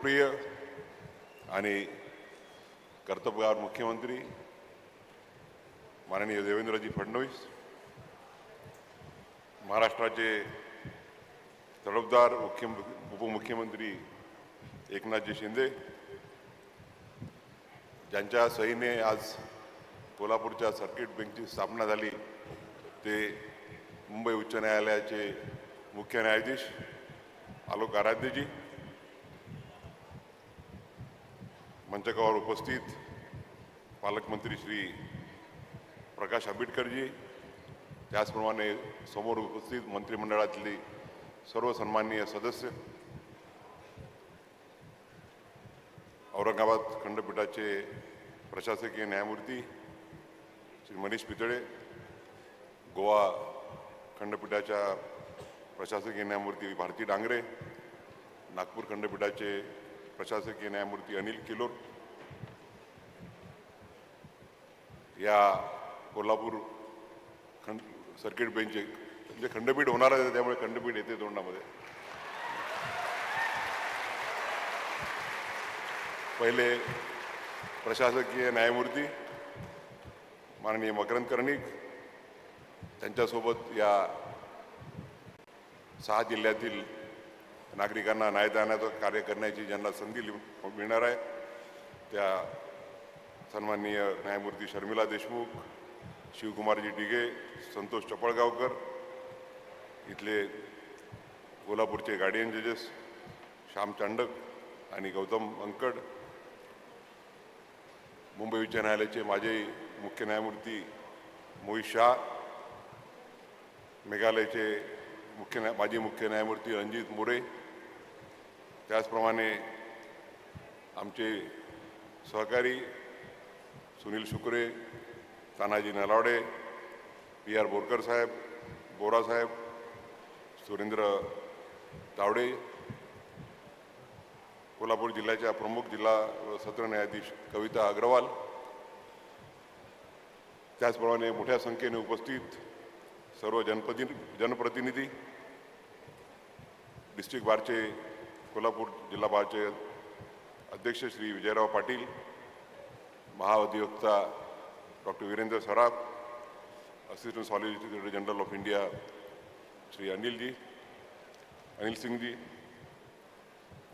प्रिय आणि कर्तव्यगार मुख्यमंत्री माननीय देवेंद्रजी फडणवीस, महाराष्ट्राचे तडफदार उपमुख्यमंत्री एकनाथजी शिंदे, ज्यांच्या सहीने आज कोल्हापूरच्या सर्किट बेंचची स्थापना झाली, ते मुंबई उच्च न्यायालयाचे मुख्य न्यायाधीश आलोक आराध्यजी, मंचकावर उपस्थित पालकमंत्री श्री प्रकाश आंबेडकरजी, त्याचप्रमाणे समोर उपस्थित मंत्रिमंडळातली सर्व सन्माननीय सदस्य, औरंगाबाद खंडपीठाचे प्रशासकीय न्यायमूर्ती श्री मनीष पितळे, गोवा खंडपीठाच्या प्रशासकीय न्यायमूर्ती भारती डांगरे, नागपूर खंडपीठाचे प्रशासकीय न्यायमूर्ती अनिल किलोर, या कोल्हापूर सर्किट बेंच म्हणजे खंडपीठ होणार आहे, त्यामुळे खंडपीठ येते तोंडामध्ये. पहिले प्रशासकीय न्यायमूर्ती माननीय मकरंद कर्णिक, त्यांच्यासोबत या 6 जिल्ह्यातील नागरिकांना न्याय देण्याचं कार्य करण्याची ज्यांना संधी मिळणार आहे, त्या सन्माननीय न्यायमूर्ती शर्मिला देशमुख, शिवकुमारजी डिगे, संतोष चपळगावकर, इथले कोल्हापूरचे गार्डियन जजेस श्याम चांडक आणि गौतम अंकड, मुंबई उच्च न्यायालयाचे माजी मुख्य न्यायमूर्ती मोहित शाह, मेघालयचे माजी मुख्य न्यायमूर्ती रणजित मोरे, त्याचप्रमाणे आमचे सहकारी सुनील शुक्रे, तानाजी नलावडे, PR बोरकर साहेब, बोरा साहेब, सुरेंद्र तावडे, कोल्हापूर जिल्ह्याच्या प्रमुख जिल्हा व सत्र न्यायाधीश कविता अग्रवाल, त्याचप्रमाणे मोठ्या संख्येने उपस्थित सर्व जनप्रतिनिधी, डिस्ट्रिक्ट बारचे कोल्हापूर जिल्हा बारचे अध्यक्ष श्री विजयराव पाटील, महाअधिवक्ता doctor Virendra Saraf, assistant solicitor general of India Shri Anil Singhji,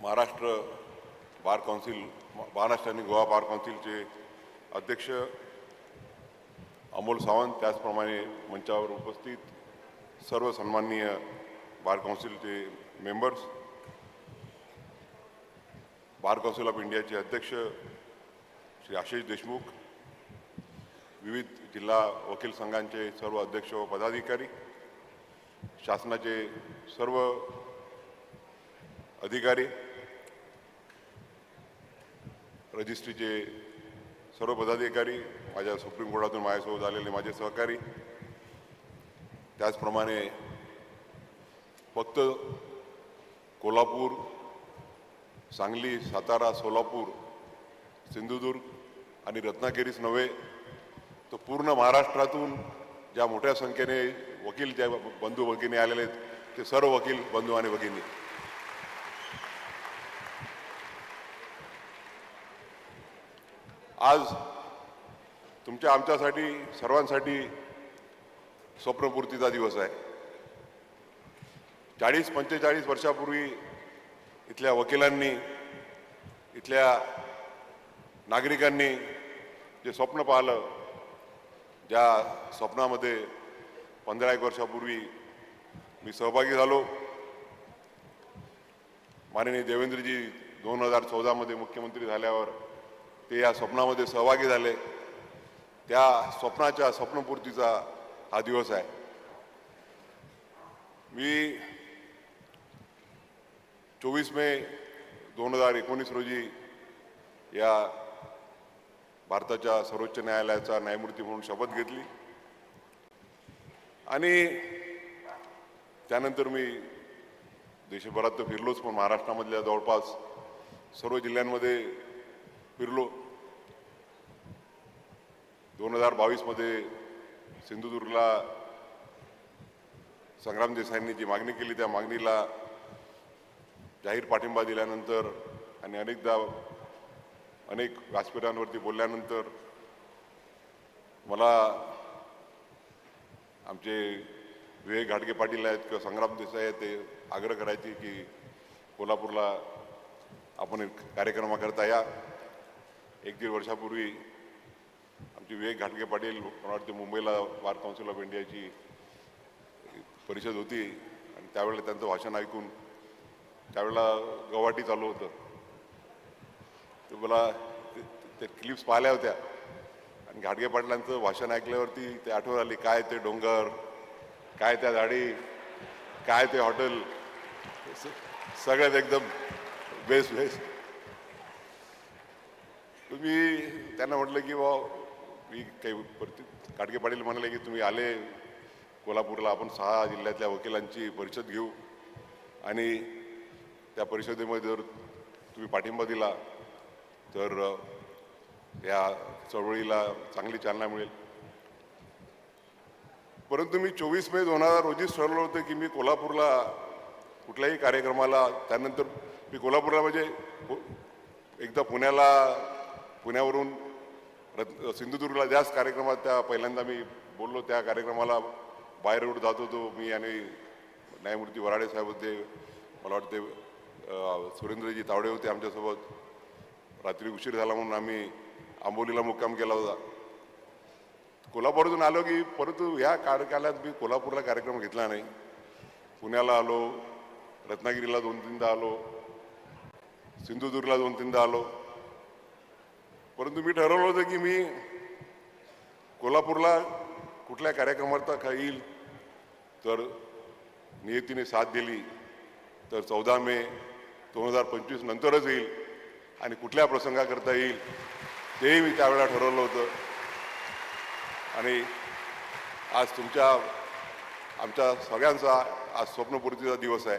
Maharashtra bar council, Maharashtra आणि गोवा बार काउन्सिलचे अध्यक्ष अमोल सावंत, त्याचप्रमाणे मंचावर उपस्थित सर्व सन्माननीय बार काउन्सिलचे मेंबर्स, बार काउन्सिल ऑफ इंडियाचे अध्यक्ष श्री आशिष देशमुख, विविध जिल्हा वकील संघांचे सर्व अध्यक्ष व पदाधिकारी, शासनाचे सर्व अधिकारी, रजिस्ट्रीचे सर्व पदाधिकारी, माझ्या सुप्रीम कोर्टातून माझ्यासोबत आलेले माझे सहकारी, त्याचप्रमाणे फक्त कोल्हापूर, सांगली, सातारा, सोलापूर, सिंधुदुर्ग आणि रत्नागिरीच नव्हे, तर पूर्ण महाराष्ट्रातून ज्या मोठ्या संख्येने वकील ज्या बंधू भगिनी आलेले आहेत, ते सर्व वकील बंधू आणि भगिनी, आज तुमच्या आमच्यासाठी सर्वांसाठी स्वप्नपूर्तीचा दिवस आहे. 40-45 वर्षापूर्वी इथल्या वकिलांनी, इथल्या नागरिकांनी जे स्वप्न पाहिलं, ज्या स्वप्नामध्ये 15 वर्षापूर्वी मी सहभागी झालो. माननीय देवेंद्रजी 2014 मुख्यमंत्री झाल्यावर ते या स्वप्नामध्ये सहभागी झाले. त्या स्वप्नाच्या स्वप्नपूर्तीचा हा दिवस आहे. मी 24 मे 2019 रोजी या भारताच्या सर्वोच्च न्यायालयाचा न्यायमूर्ती म्हणून शपथ घेतली आणि त्यानंतर मी देशभरात तर फिरलोच, पण महाराष्ट्रामधल्या जवळपास सर्व जिल्ह्यांमध्ये फिरलो. 2022 सिंधुदुर्गला संग्राम देसाईंनी जी मागणी केली, त्या मागणीला जाहीर पाठिंबा दिल्यानंतर आणि अनेक व्यासपीठांवरती बोलल्यानंतर मला आमचे विवेक घाडगे पाटील आहेत किंवा संग्राम देसाई आहेत ते आग्रह करायचे की कोल्हापूरला आपण एक कार्यक्रमाकरता या. 1-1.5 वर्षापूर्वी आमचे विवेक घाडगे पाटील मला वाटते मुंबईला बार काउन्सिल ऑफ इंडियाची परिषद होती आणि त्यावेळेला त्यांचं भाषण ऐकून त्यावेळेला गवाटी चालू होतं. ते मला ते क्लिप्स पाहिल्या होत्या आणि घाडगे पाटलांचं भाषण ऐकल्यावरती ते आठवण आली. काय ते डोंगर, काय त्या झाडी, काय ते हॉटेल, सगळ्यात एकदम बेस्ट. तुम्ही त्यांना म्हटलं की मी काही घाडगे पाटील म्हणाले की तुम्ही आले कोल्हापूरला, आपण 6 जिल्ह्यातल्या वकिलांची परिषद घेऊ आणि त्या परिषदेमध्ये जर तुम्ही पाठिंबा दिला तर या चळवळीला चांगली चालना मिळेल. परंतु मी 24 मे 2000 रोजीच ठरवलं होतं की मी कोल्हापूरला कुठल्याही कार्यक्रमाला, त्यानंतर मी कोल्हापूरला म्हणजे एकदा पुण्यावरून सिंधुदुर्गला ज्याच कार्यक्रमात त्या पहिल्यांदा मी बोललो त्या कार्यक्रमाला बाय रोड जात होतो मी आणि न्यायमूर्ती वराडे साहेब होते, मला वाटते सुरेंद्रजी तावडे होते आमच्यासोबत. रात्री उशीर झाला म्हणून आम्ही आंबोलीला मुक्काम केला होता. कोल्हापूरतून आलो की परंतु ह्या कार्यकालात मी कोल्हापूरला कार्यक्रम घेतला नाही. पुण्याला आलो, रत्नागिरीला 2-3दा आलो, सिंधुदुर्गला 2-3दा आलो. परंतु मी ठरवलं होतं की मी कोल्हापूरला कुठल्या कार्यक्रमात येईल तर नियतीने साथ दिली तर 14 मे 2025 नंतरच येईल आणि कुठल्या प्रसंगाकरता येईल तेही मी त्यावेळेला ठरवलं होतं. आणि आज आमच्या सगळ्यांचा आज स्वप्नपूर्तीचा दिवस आहे.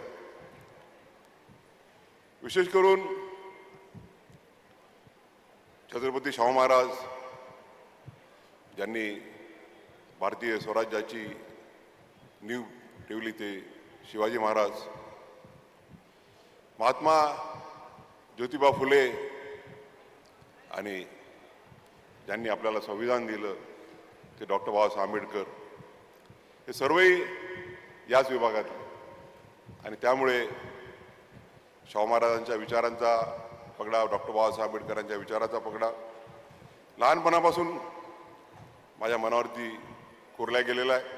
विशेष करून छत्रपती शाहू महाराज ज्यांनी भारतीय स्वराज्याची नीव ठेवली ते शिवाजी महाराज, महात्मा ज्योतिबा फुले आणि ज्यांनी आपल्याला संविधान दिलं ते डॉक्टर बाबासाहेब आंबेडकर, हे सर्वही याच विभागातले. आणि त्यामुळे शाहू महाराजांच्या विचारांचा पगडा, डॉक्टर बाबासाहेब आंबेडकरांच्या विचाराचा पगडा लहानपणापासून माझ्या मनावरती कोरल्या गेलेला आहे.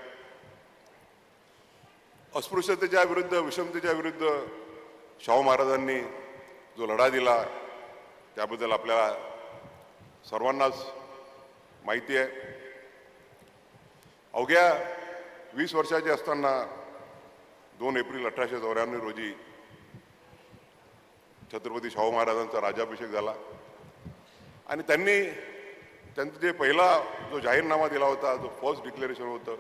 अस्पृश्यतेच्या विरुद्ध, विषमतेच्या विरुद्ध शाहू महाराजांनी जो लढा दिला त्याबद्दल आपल्याला सर्वांनाच माहिती आहे. अवघ्या 20 वर्षाचे असताना 2 एप्रिल 1894 रोजी छत्रपती शाहू महाराजांचा राज्याभिषेक झाला आणि त्यांचा जे पहिला जो जाहीरनामा दिला होता, जो फर्स्ट डिक्लेरेशन होतं,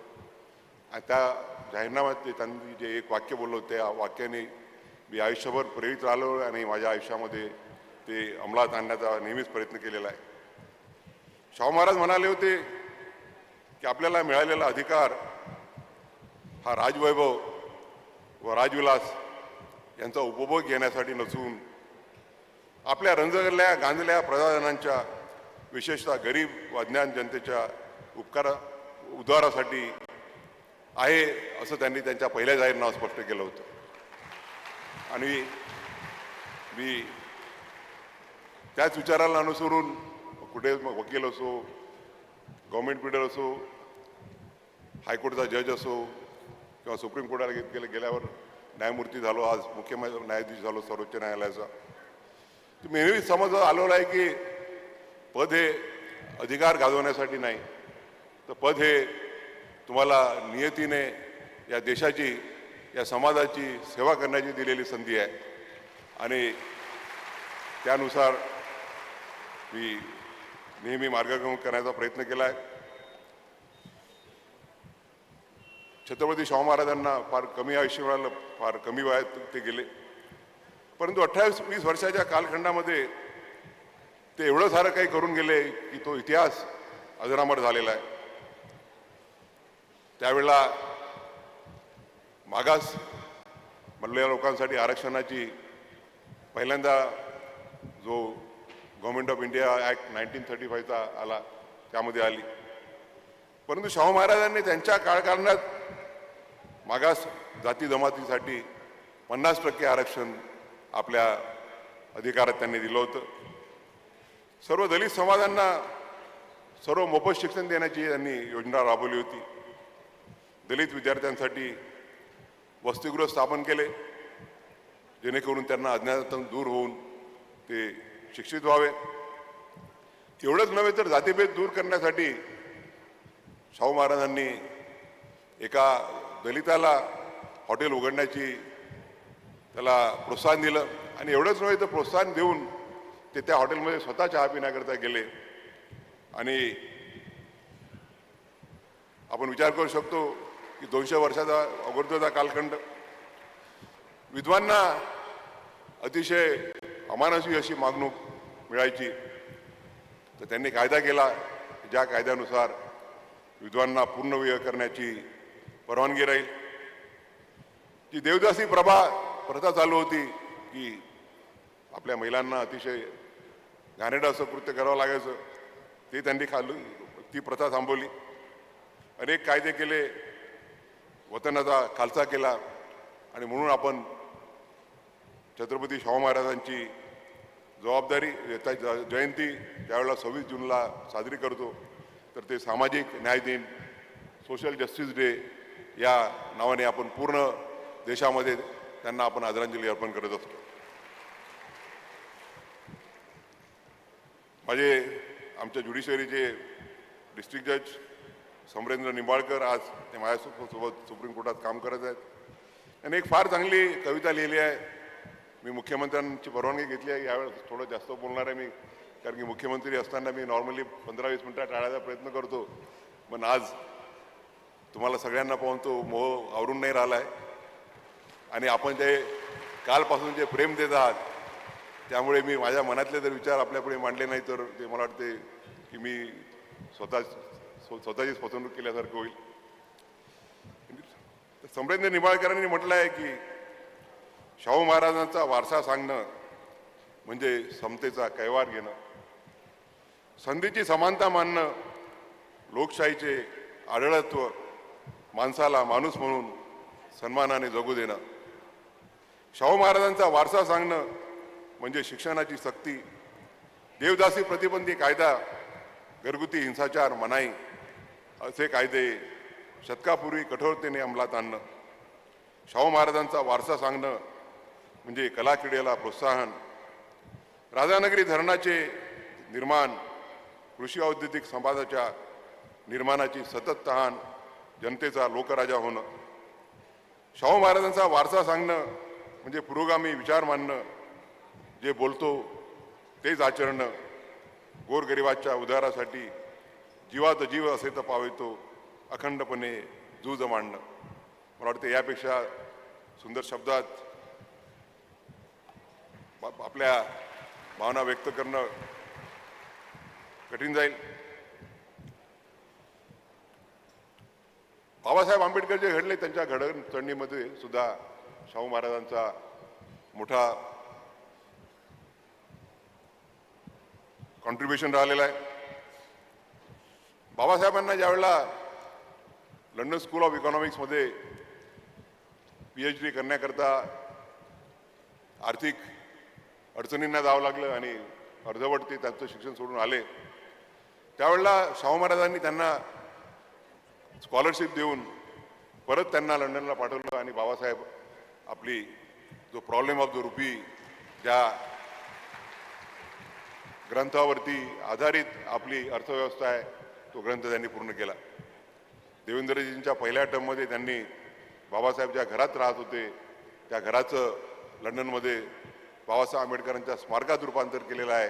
आणि त्या जाहीरनाम्यात त्यांनी जे एक वाक्य बोललो त्या वाक्याने मी आयुष्यभर प्रेरित राहिलो आणि माझ्या आयुष्यामध्ये ते अंमलात आणण्याचा नेहमीच प्रयत्न केलेला आहे. शाहू महाराज म्हणाले होते की आपल्याला मिळालेला अधिकार हा राजवैभव व राजविलास यांचा उपभोग घेण्यासाठी नसून आपल्या रंजगल्या गांजल्या प्रजाजनांच्या, विशेषतः गरीब व अज्ञान जनतेच्या उद्धारासाठी आहे, असं त्यांनी त्यांच्या पहिल्या जाहीरनाम्यात स्पष्ट केलं होतं. आणि मी त्याच विचाराला अनुसरून कुठे वकील असो, गव्हर्नमेंट पीडर असो, हायकोर्टचा जज असो किंवा सुप्रीम कोर्टाला गेल्यावर न्यायमूर्ती झालो, आज मुख्य न्यायाधीश झालो सर्वोच्च न्यायालयाचा, मी नेहमीच समज आलेला आहे की पद हे अधिकार गाजवण्यासाठी नाही, तर पद हे तुम्हाला नियतीने या देशाची, या समाजाची सेवा करण्याची दिलेली संधी आहे. आणि त्यानुसार मी नेहमी मार्गक्रमण करण्याचा प्रयत्न केला आहे. छत्रपती शाहू महाराजांना फार कमी आयुष्य मिळालं, फार कमी वयात ते गेले, परंतु 28-20 वर्षाच्या कालखंडामध्ये ते एवढं सारं काही करून गेले की तो इतिहास अजरामर झालेला आहे. त्यावेळेला मागास म्हणलेल्या लोकांसाठी आरक्षणाची पहिल्यांदा गव्हर्नमेंट ऑफ इंडिया ॲक्ट 1935चा आला, त्यामध्ये आली. परंतु शाहू महाराजांनी त्यांच्या काळखंडात मागास जाती जमातीसाठी 50% आरक्षण आपल्या अधिकारात त्यांनी दिलं होतं. सर्व दलित समाजांना सर्व मोफत शिक्षण देण्याची त्यांनी योजना राबवली होती. दलित विद्यार्थ्यांसाठी वसतिगृह स्थापन केले, जेणेकरून त्यांना अज्ञानातून दूर होऊन ते शिक्षित व्हावे. एवढंच नव्हे तर जातीभेद दूर करण्यासाठी शाहू महाराजांनी एका दलिताला हॉटेल उघडण्याची त्याला प्रोत्साहन दिलं. आणि एवढंच नव्हे तर प्रोत्साहन देऊन ते त्या हॉटेलमध्ये स्वतः चहा पिण्याकरता गेले. आणि आपण विचार करू शकतो की 200 वर्षाचा अगोदरचा कालखंड, विद्वांना अतिशय अमानुषी अशी मागणूक मिळायची. तर त्यांनी कायदा केला, ज्या कायद्यानुसार विद्वांना पूर्ण वेळ करण्याची परवानगी राहील. जी देवदासी प्रथा चालू होती की आपल्या महिलांना अतिशय घाणेरडं असं कृत्य करावं लागायचं, ते त्यांनी ती प्रथा थांबवली. अनेक कायदे केले, वतनाचा खालसा केला. आणि म्हणून आपण छत्रपती शाहू महाराजांची जबाबदारी जयंती ज्यावेळेला 26 जूनला साजरी करतो, तर ते सामाजिक न्याय दिन, सोशल जस्टिस डे या नावाने आपण पूर्ण देशामध्ये त्यांना आपण आदरांजली अर्पण करत असतो. आमच्या ज्युडिशरीचे डिस्ट्रिक्ट जज समरेंद्र निंबाळकर आज ते माझ्यासोबत सुप्रीम कोर्टात काम करत आहेत. त्यांनी एक फार चांगली कविता लिहिली आहे. मी मुख्यमंत्र्यांची परवानगी घेतली आहे. यावेळेस थोडं जास्त बोलणार आहे मी, कारण की मुख्यमंत्री असताना मी नॉर्मली 15-20 मिनिटात टाळायचा प्रयत्न करतो. पण आज तुम्हाला सगळ्यांना पाहून तो मोह आवरून नाही राहिला आहे. आणि आपण जे कालपासून जे प्रेम देत आहात, त्यामुळे मी माझ्या मनातले जर विचार आपल्यापुढे मांडले नाही तर ते मला वाटते की मी स्वतःचीच फसवणूक केल्यासारखं होईल. समरेंद्र निंबाळकरांनी म्हटलं आहे की शाहू महाराजांचा वारसा सांगणं म्हणजे समतेचा कैवार घेणं, संधीची समानता मानणं, लोकशाहीचे आढळत्व, माणसाला माणूस म्हणून सन्मानाने जगू देणं. शाहू महाराजांचा वारसा सांगणं म्हणजे शिक्षणाची सक्ती, देवदासी प्रतिबंधी कायदा, घरगुती हिंसाचार मनाई असे कायदे शतकापूर्वी कठोरतेने अंमलात आणणं. शाहू महाराजांचा वारसा सांगणं म्हणजे कलाक्रीडेला प्रोत्साहन, राधानगरी धरणाचे निर्माण, कृषी औद्योगिक समाजाच्या निर्माणाची सतत तहान, जनतेचा लोकराजा होणं. शाहू महाराजांचा वारसा सांगणं म्हणजे पुरोगामी विचार मांडणं, जे बोलतो तेच आचरणं, गोरगरिबाच्या उद्धारासाठी जीवात जीव असे तर पावितो, अखंडपणे जूज मांडणं. मला वाटतं यापेक्षा सुंदर शब्दात आपल्या भावना व्यक्त करणं कठीण जाईल. बाबासाहेब आंबेडकर जे घडले, त्यांच्या घडणचडणीमध्ये सुद्धा शाहू महाराजांचा मोठा कॉन्ट्रीब्युशन राहिलेला आहे. बाबासाहेबांना ज्यावेळेला लंडन स्कूल ऑफ इकॉनॉमिक्समध्ये PhD करण्याकरता आर्थिक अडचणींना जावं लागलं आणि अर्धवट ते त्यांचं शिक्षण सोडून आले, त्यावेळेला शाहू महाराजांनी त्यांना स्कॉलरशिप देऊन परत त्यांना लंडनला पाठवलं. आणि बाबासाहेब आपली जो प्रॉब्लेम ऑफ द रुपी ज्या ग्रंथावरती आधारित आपली अर्थव्यवस्था आहे, तो ग्रंथ त्यांनी पूर्ण केला. देवेंद्रजींच्या पहिल्या टर्ममध्ये त्यांनी बाबासाहेब ज्या घरात राहत होते, त्या घराचं लंडनमध्ये बाबासाहेब आंबेडकरांच्या स्मारकात रूपांतर केलेलं आहे.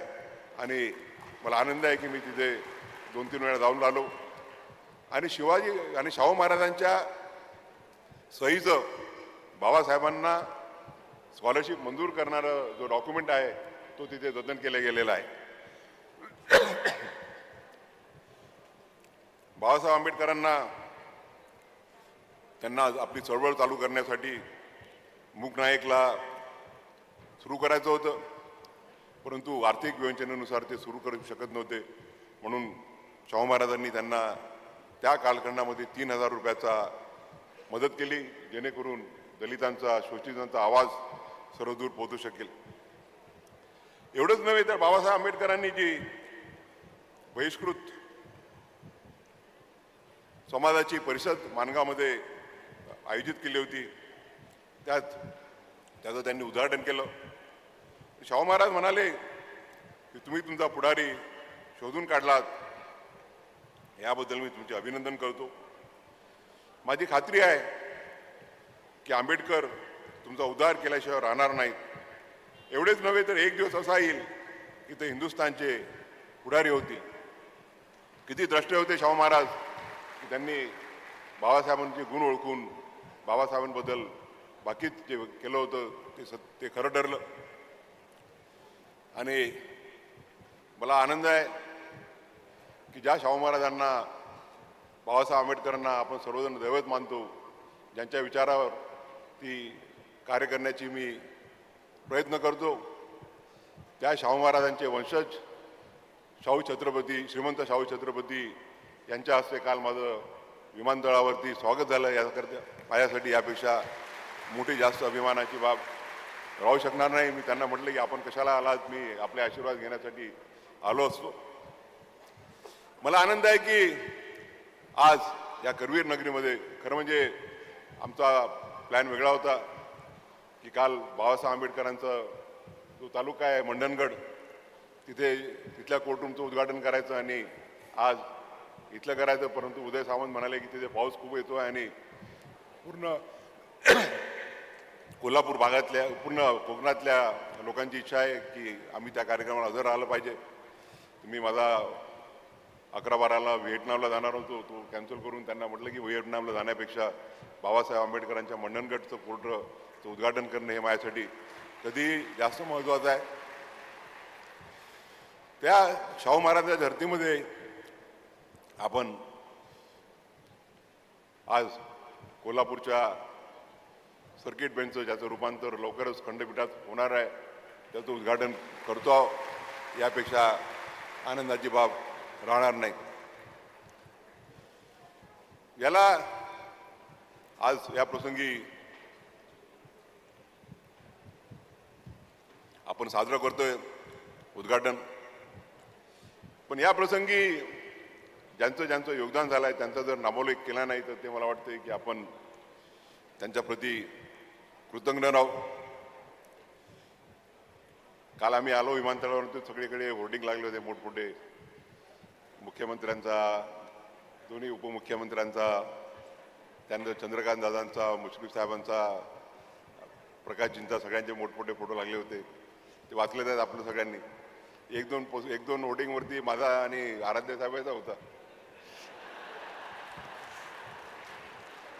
आणि मला आनंद आहे की मी तिथे 2-3 वेळा जाऊन आलो. आणि शिवाजी आणि शाहू महाराजांच्या सहीचं बाबासाहेबांना स्कॉलरशिप मंजूर करणारं जो डॉक्युमेंट आहे, तो तिथे जतन केला गेलेला आहे. बाबासाहेब आंबेडकरांना त्यांना आपली चळवळ चालू करण्यासाठी मूक नायकला सुरू करायचं होतं. परंतु आर्थिक विवंचनेनुसार ते सुरू करू शकत नव्हते. म्हणून शाहू महाराजांनी त्यांना त्या कालखंडामध्ये 3,000 रुपयाचा मदत केली, जेणेकरून दलितांचा, शोषितांचा आवाज सर्वदूर पोहोचू शकेल. एवढंच नव्हे तर बाबासाहेब आंबेडकरांनी जी बहिष्कृत समाजाची परिषद माणगावमध्ये आयोजित केली होती, त्याचं त्यांनी उद्घाटन केलं. शाहू महाराज म्हणाले की तुम्ही तुमचा पुढारी शोधून काढलात, याबद्दल मी तुमचे अभिनंदन करतो. माझी खात्री आहे की आंबेडकर तुमचा उद्धार केल्याशिवाय राहणार नाहीत. एवढेच नव्हे तर एक दिवस असा येईल की ते हिंदुस्थानचे पुढारी होतील. किती द्रष्टे होते शाहू महाराज की त्यांनी बाबासाहेबांचे गुण ओळखून बाबासाहेबांबद्दल बाकीच जे केलं होतं ते खरं ठरलं. आणि मला आनंद आहे की ज्या शाहू महाराजांना, बाबासाहेब आंबेडकरांना आपण सर्वजण दैवत मानतो, ज्यांच्या विचारावर ती कार्य करण्याची मी प्रयत्न करतो, त्या शाहू महाराजांचे वंशज शाहू छत्रपती, श्रीमंत शाहू छत्रपती यांच्या हस्ते काल माझं विमानतळावरती स्वागत झालं. याकरता माझ्यासाठी यापेक्षा मोठी जास्त अभिमानाची बाब राहू शकणार नाही. मी त्यांना म्हटलं की आपण कशाला आलात, मी आपले आशीर्वाद घेण्यासाठी आलो असतो. मला आनंद आहे की आज या करवीर नगरीमध्ये, खरं म्हणजे आमचा प्लॅन वेगळा होता की काल बाबासाहेब आंबेडकरांचा जो तालुका आहे मंडणगड, तिथल्या कोर्टरूमचं उद्घाटन करायचं आणि आज इथलं करायचं. परंतु उदय सामंत म्हणाले की तिथे पाऊस खूप येतो आहे आणि पूर्ण कोल्हापूर भागातल्या, पूर्ण कोकणातल्या लोकांची इच्छा आहे की आम्ही त्या कार्यक्रमाला हजर राहिलं पाहिजे. तुम्ही माझा 11-12ला व्हिएटनामला जाणार होतो, तो कॅन्सल करून त्यांना म्हटलं की व्हिएटनामला जाण्यापेक्षा बाबासाहेब आंबेडकरांच्या मंडणगडचं कोर्टचं उद्घाटन करणं हे माझ्यासाठी कधी जास्त महत्त्वाचं आहे. त्या शाहू महाराजांच्या धर्तीमध्ये आपण आज कोल्हापूरच्या सर्किट बेंचचं, ज्याचं रूपांतर लवकरच खंडपीठात होणार आहे, त्याचं उद्घाटन करतो आहोत. यापेक्षा आनंदाची बाब राहणार नाही. याला आज या प्रसंगी आपण साजरं करतोय उद्घाटन, पण या प्रसंगी ज्यांचं योगदान झालं आहे त्यांचा जर नामोल्लेख केला नाही तर ते मला वाटतं की आपण त्यांच्या प्रती कृतज्ञ राहू. काल आम्ही आलो विमानतळावरती, सगळीकडे होर्डिंग लागले होते मोठमोठे, मुख्यमंत्र्यांचा, दोन्ही उपमुख्यमंत्र्यांचा, त्यानंतर चंद्रकांत दादांचा, मुश्रीफ साहेबांचा, प्रकाशजींचा, सगळ्यांचे मोठमोठे फोटो लागले होते. ते वाचले आहेत आपल्या सगळ्यांनी. एक दोन होर्डिंगवरती माझा आणि आराध्य साहेबांचा होता.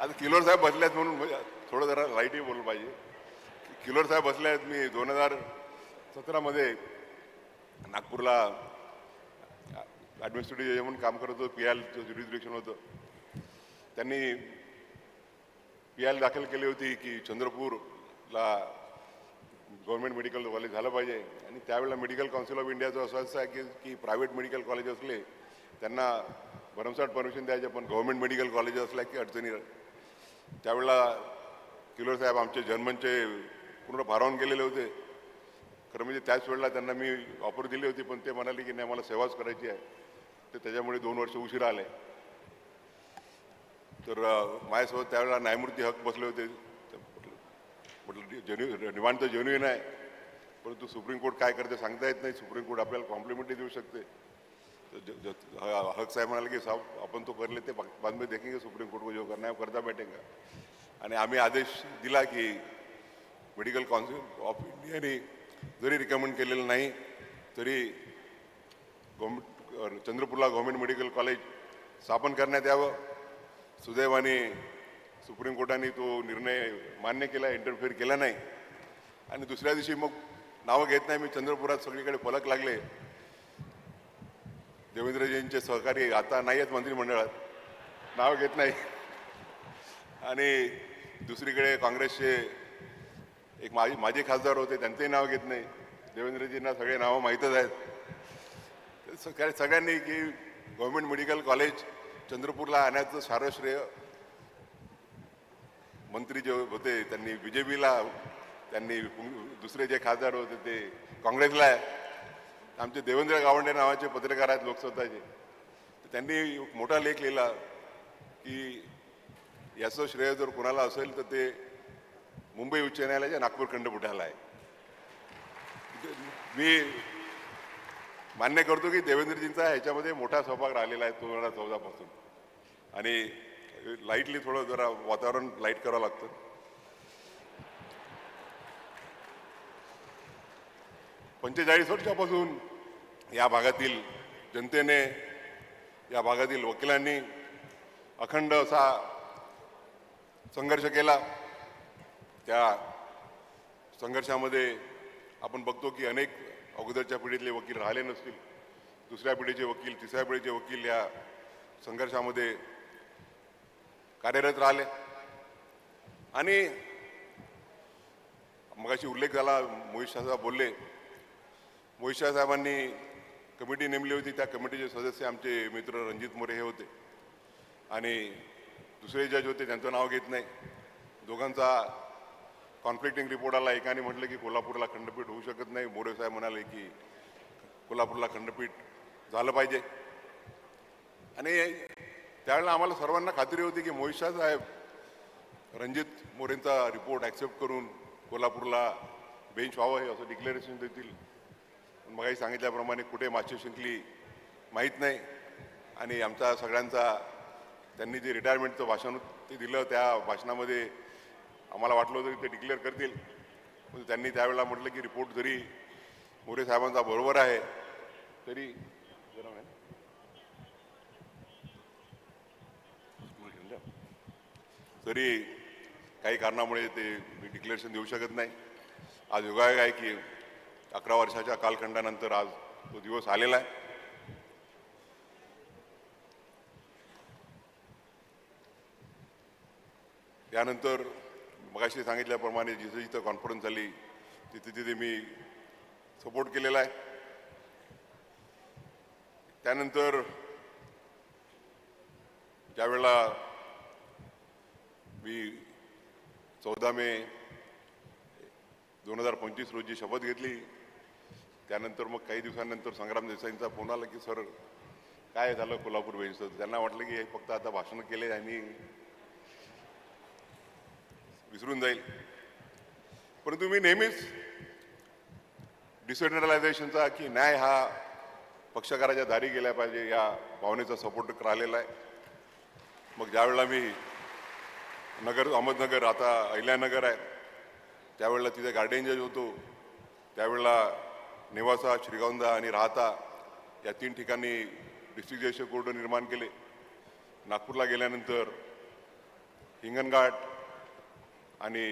आता किलोर साहेब बसले आहेत म्हणून थोडं जरा लाईटही बोललं पाहिजे. किलोर साहेब बसले आहेत. मी 2017मध्ये नागपूरला ॲडमिनिस्ट्रेटिव्ह जज म्हणून काम करत होतो. PILचं ज्युरिडिक्शन होतं. त्यांनी PIL दाखल केली होती की चंद्रपूरला गव्हर्नमेंट मेडिकल कॉलेज झालं पाहिजे. आणि त्यावेळेला मेडिकल काउन्सिल ऑफ इंडियाचं असं आहे की प्रायव्हेट मेडिकल कॉलेज असले त्यांना भरमसाठ परमिशन द्यायचे, पण गव्हर्नमेंट मेडिकल कॉलेज असल्या की अडचणी. त्यावेळेला किलोर साहेब आमचे जर्मनचे पूर्ण भारावून गेलेले होते. खरं म्हणजे त्याच वेळेला त्यांना मी ऑफर दिली होती, पण ते म्हणाले की नाही मला सेवाच करायची आहे. तर त्याच्यामुळे 2 वर्ष उशिरा आले. तर माझ्यासोबत त्यावेळेला न्यायमूर्ती हक बसले होते. म्हटलं डिमांड तर जेन्युइन आहे, परंतु सुप्रीम कोर्ट काय करते सांगता येत नाही. सुप्रीम कोर्ट आपल्याला कॉम्प्लिमेंटरी देऊ शकते. हक साहेब म्हणाले की साहब आपण तो कर लेते, बाद में देखेंगे सुप्रीम कोर्ट को जो करना है करता बैठेगा. आणि आम्ही आदेश दिला की मेडिकल काउन्सिल ऑफ इंडियाने जरी रिकमेंड केलेलं नाही तरी चंद्रपूरला गव्हर्नमेंट मेडिकल कॉलेज स्थापन करण्यात यावं. सुदैवाने सुप्रीम कोर्टाने तो निर्णय मान्य केला, इंटरफेअर केला नाही. आणि दुसऱ्या दिवशी मग नावं घेत नाही मी, चंद्रपुरात सगळीकडे फलक लागले. देवेंद्रजींचे सहकारी आता नाही आहेत मंत्रिमंडळात, नाव घेत नाही. आणि दुसरीकडे काँग्रेसचे एक माजी खासदार होते, त्यांचंही नाव घेत नाही. देवेंद्रजींना सगळे नावं माहीतच आहेत. सगळ्यांनी की गव्हर्नमेंट मेडिकल कॉलेज चंद्रपूरला आणायचं सारं श्रेय मंत्री जे होते त्यांनी BJPला, त्यांनी दुसरे जे खासदार होते ते काँग्रेसला आहे. आमचे देवेंद्र गावंडे नावाचे पत्रकार आहेत लोकसत्ताचे, त्यांनी मोठा लेख लिहिला की याचं श्रेय जर कोणाला असेल तर ते मुंबई उच्च न्यायालयाच्या नागपूर खंडपीठाला आहे. मी मान्य करतो की देवेंद्रजींचा ह्याच्यामध्ये मोठा सहभाग राहिलेला आहे 2014 पासून. आणि लाईटली थोडं जरा वातावरण लाईट करावं लागतं. 45 वर्षापासून या भागातील जनतेने, या भागातील वकिलांनी अखंड असा संघर्ष केला. त्या संघर्षामध्ये आपण बघतो की अनेक अगोदरच्या पिढीतले वकील राहिले नसतील, दुसऱ्या पिढीचे वकील, तिसऱ्या पिढीचे वकील या संघर्षामध्ये कार्यरत राहिले. आणि मगाशी उल्लेख झाला, मोहित शाह साहेब बोलले, मोहित शाह साहेबांनी कमिटी नेमली होती. त्या कमिटीचे सदस्य आमचे मित्र रणजित मोरे हे होते आणि दुसरे जज होते, त्यांचं नाव घेत नाही. दोघांचा कॉन्फ्लिक्टिंग रिपोर्ट आला. एकाने म्हटलं की कोल्हापूरला खंडपीठ होऊ शकत नाही, मोरे साहेब म्हणाले की कोल्हापूरला खंडपीठ झालं पाहिजे. आणि त्यावेळेला आम्हाला सर्वांना खात्री होती की मोहित शाह साहेब रणजित मोरेंचा रिपोर्ट ॲक्सेप्ट करून कोल्हापूरला बेंच व्हावं हे असं डिक्लेरेशन देतील. मगाही सांगितल्याप्रमाणे कुठे माशी शिंकली माहीत नाही. आणि आमचा सगळ्यांचा त्यांनी जे रिटायरमेंटचं भाषण ते दिलं, त्या भाषणामध्ये आम्हाला वाटलं होतं की ते डिक्लेअर करतील. पण त्यांनी त्यावेळेला म्हटलं की रिपोर्ट जरी मोरे साहेबांचा बरोबर आहे तरी काही कारणामुळे ते डिक्लेरेशन देऊ शकत नाही. आज योगायोग आहे की 11 वर्षाच्या कालखंडानंतर आज तो दिवस आलेला आहे. त्यानंतर मगाशी सांगितल्याप्रमाणे जिथं जिथं कॉन्फरन्स झाली तिथे तिथे मी सपोर्ट केलेला आहे. त्यानंतर ज्यावेळेला मी 14 मे 2025 रोजी शपथ घेतली, त्यानंतर मग काही दिवसांनंतर संग्राम देसाईंचा फोन आला की सर काय झालं कोल्हापूर बेंचचं. त्यांना वाटलं की फक्त आता भाषण केले आणि विसरून जाईल. परंतु मी नेहमीच डिसेंट्रलायझेशनचा की न्याय हा पक्षकाराच्या दारी गेला पाहिजे या भावनेचा सपोर्ट राहिलेला आहे. मग ज्यावेळेला मी अहमदनगर, आता अहिल्यानगर आहे, त्यावेळेला तिथे गार्डियन जज होतो, त्यावेळेला नेवासा, श्रीगोंदा आणि राहता या 3 ठिकाणी डिस्ट्रिक्ट जज कोर्ट निर्माण केले. नागपूरला गेल्यानंतर हिंगणघाट आणि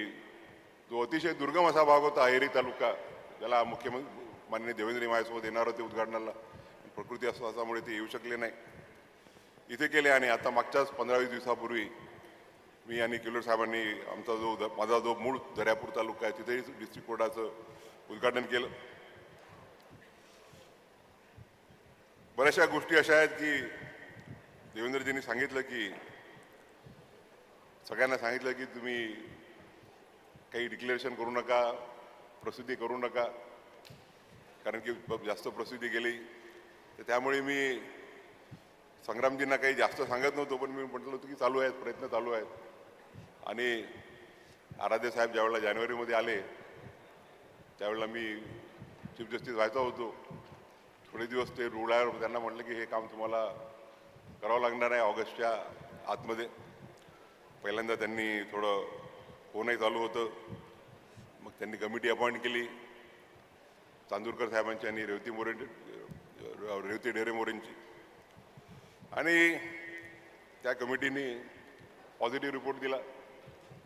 जो अतिशय दुर्गम असा भाग होता अहेरी तालुका, ज्याला मुख्यमंत्री माननीय देवेंद्र माझ्यासोबत येणार होते उद्घाटनाला, प्रकृती असल्यामुळे ते येऊ शकले नाही, इथे केले. आणि आता मागच्याच 15-20 दिवसापूर्वी मी आणि किल्लोर साहेबांनी माझा जो मूळ दर्यापूर तालुका आहे तिथेही डिस्ट्रिक्ट कोर्टाचं उद्घाटन केलं. बऱ्याचशा गोष्टी अशा आहेत की देवेंद्रजींनी सांगितलं की सगळ्यांना सांगितलं की तुम्ही काही डिक्लेरेशन करू नका, प्रसिद्धी करू नका, कारण की जास्त प्रसिद्धी गेली. तर त्यामुळे मी संग्रामजींना काही जास्त सांगत नव्हतो, पण मी म्हटलं होतं की चालू आहेत, प्रयत्न चालू आहेत. आणि आराध्य साहेब ज्यावेळेला जानेवारीमध्ये आले त्यावेळेला मी चीफ जस्टिस व्हायचा होतो. थोडे दिवस ते रुळावर, त्यांना म्हटलं की हे काम तुम्हाला करावं लागणार आहे ऑगस्टच्या आतमध्ये. पहिल्यांदा त्यांनी थोडं फोनही चालू होतं. मग त्यांनी कमिटी अपॉइंट केली चांदूरकर साहेबांची आणि रेवती डेरे मोरेंची, आणि त्या कमिटीने पॉझिटिव्ह रिपोर्ट दिला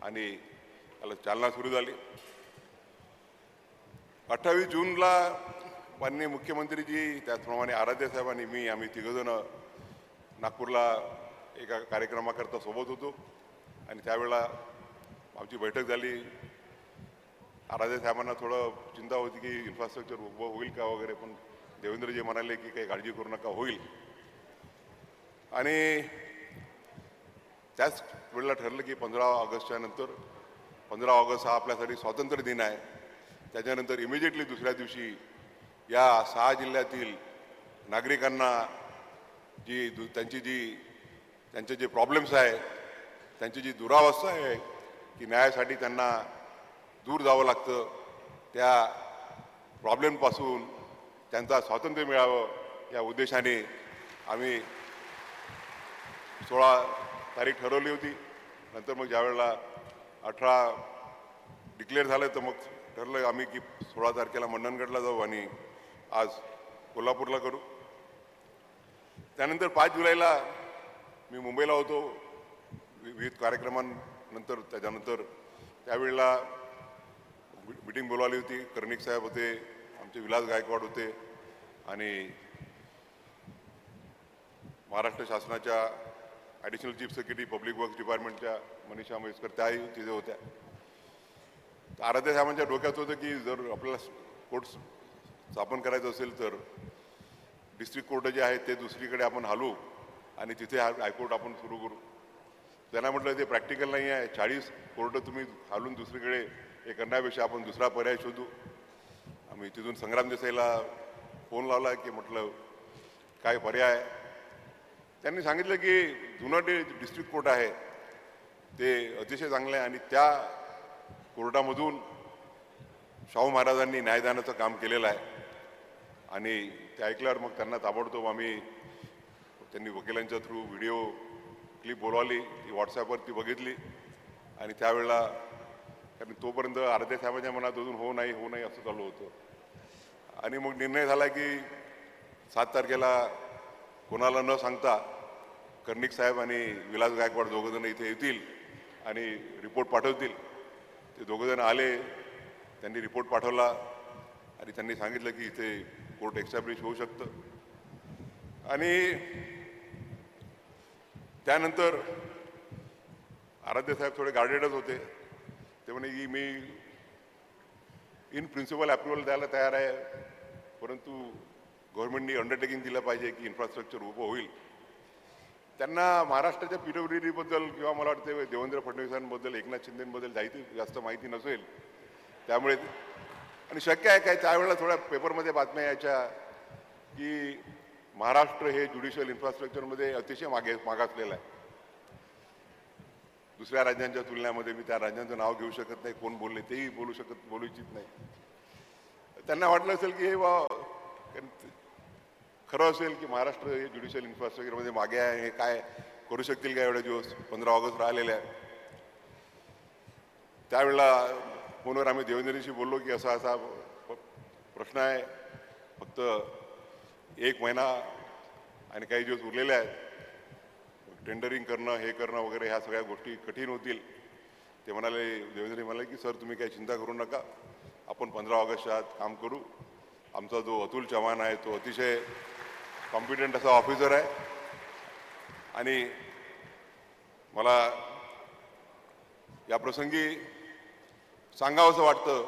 आणि त्याला चालना सुरू झाली. 28 जूनला माननीय मुख्यमंत्रीजी, त्याचप्रमाणे आराध्य साहेब आणि मी, आम्ही तिघंजण नागपूरला एका कार्यक्रमाकरता सोबत होतो. आणि त्यावेळेला आमची बैठक झाली. आराध्य साहेबांना थोडं चिंता होती की इन्फ्रास्ट्रक्चर उभं होईल का वगैरे, पण देवेंद्रजी म्हणाले की काही काळजी करू नका, होईल. आणि त्याच वेळेला ठरलं की 15 ऑगस्टच्या नंतर 15 ऑगस्ट हा आपल्यासाठी स्वातंत्र्य दिन आहे. त्याच्यानंतर इमिजिएटली दुसऱ्या दिवशी या 6 जिल्ह्यातील नागरिकांना त्यांचे जे प्रॉब्लेम्स आहे, त्यांची जी दुरावस्था आहे की न्यायासाठी त्यांना दूर जावं लागतं, त्या प्रॉब्लेमपासून त्यांचा स्वातंत्र्य मिळावं या उद्देशाने आम्ही 16 तारीख ठरवली होती. नंतर मग ज्यावेळेला 18 डिक्लेअर झालं तर मग ठरलं आम्ही की 16 तारखेला मंडणगडला जाऊ आणि आज कोल्हापूरला करू. त्यानंतर 5 जुलैला मी मुंबईला होतो विविध कार्यक्रमांनंतर. त्याच्यानंतर त्यावेळेला मीटिंग बोलावली होती. कर्णिक साहेब होते, आमचे विलास गायकवाड होते आणि महाराष्ट्र शासनाच्या additional chief secretary public works डिपार्टमेंटच्या मनीषा म्हैसकर त्याही तिथे होत्या. आराध्य साहेबांच्या डोक्यात होतं की जर आपल्याला कोर्ट स्थापन करायचं असेल तर डिस्ट्रिक्ट कोर्ट जे आहेत ते दुसरीकडे आपण हलवू आणि तिथे हायकोर्ट आपण सुरू करू. त्यांना म्हटलं ते प्रॅक्टिकल नाही आहे. 40 कोर्ट तुम्ही हलवून दुसरीकडे हे करण्यापेक्षा आपण दुसरा पर्याय शोधू. आम्ही तिथून संग्राम देसाईला फोन लावला की म्हटलं काय पर्याय. त्यांनी सांगितलं की जुनं जे डिस्ट्रिक्ट कोर्ट आहे ते अतिशय चांगलं आहे आणि त्या कोर्टामधून शाहू महाराजांनी न्यायदानाचं काम केलेलं आहे. आणि ते ऐकल्यावर मग त्यांना ताबडतोब त्यांनी वकिलांच्या थ्रू व्हिडिओ क्लिप बोलावली, ती व्हॉट्सॲपवरती बघितली आणि त्यावेळेला कारण तोपर्यंत आराध्य साहेबांच्या मनात अजून हो नाही असं चालू होतं. आणि मग निर्णय झाला की 7 तारखेला कोणाला न सांगता कर्णिक साहेब आणि विलास गायकवाड दोघंजण इथे येतील आणि रिपोर्ट पाठवतील. ते दोघंजण आले, त्यांनी रिपोर्ट पाठवला आणि त्यांनी सांगितलं की इथे कोर्ट एस्टॅब्लिश होऊ शकतं. आणि त्यानंतर आराध्य साहेब थोडे गार्डेडच होते. ते म्हणे की मी इन प्रिन्सिपल अप्रुव्हल द्यायला तयार आहे, परंतु गव्हर्नमेंटनी अंडरटेकिंग दिलं पाहिजे की इन्फ्रास्ट्रक्चर उभं होईल. त्यांना महाराष्ट्राच्या PWDबद्दल किंवा मला वाटते देवेंद्र फडणवीसांबद्दल, एकनाथ शिंदेबद्दल जास्त माहिती नसेल. त्यामुळे आणि शक्य आहे काय त्यावेळेला थोड्या पेपरमध्ये बातम्या यायच्या की महाराष्ट्र हे ज्युडिशियल इन्फ्रास्ट्रक्चरमध्ये अतिशय मागासलेलं आहे. दुसऱ्या राज्यांच्या तुलनेमध्ये मी त्या राज्यांचं नाव घेऊ शकत नाही, कोण बोलले तेही बोलू इच्छित नाही. त्यांना वाटलं असेल की हे खरं असेल की महाराष्ट्र हे ज्युडिशियल इन्फ्रास्ट्रक्चरमध्ये मागे आहे, हे काय करू शकतील का एवढे दिवस. 15 ऑगस्ट राहिलेले आहे. त्यावेळेला फोनवर आम्ही देवेंद्रजीशी बोललो की असा प्रश्न आहे, फक्त 1 महिना आणि काही दिवस उरलेले आहेत. टेंडरिंग करणं, हे करणं वगैरे ह्या सगळ्या गोष्टी कठीण होतील. ते म्हणाले, देवेंद्रजी म्हणाले की सर तुम्ही काही चिंता करू नका, आपण 15 ऑगस्टच्या आत काम करू. आमचा जो अतुल चव्हाण आहे तो अतिशय कॉम्पिटंट असा ऑफिसर आहे आणि मला या प्रसंगी सांगावंसं वाटतं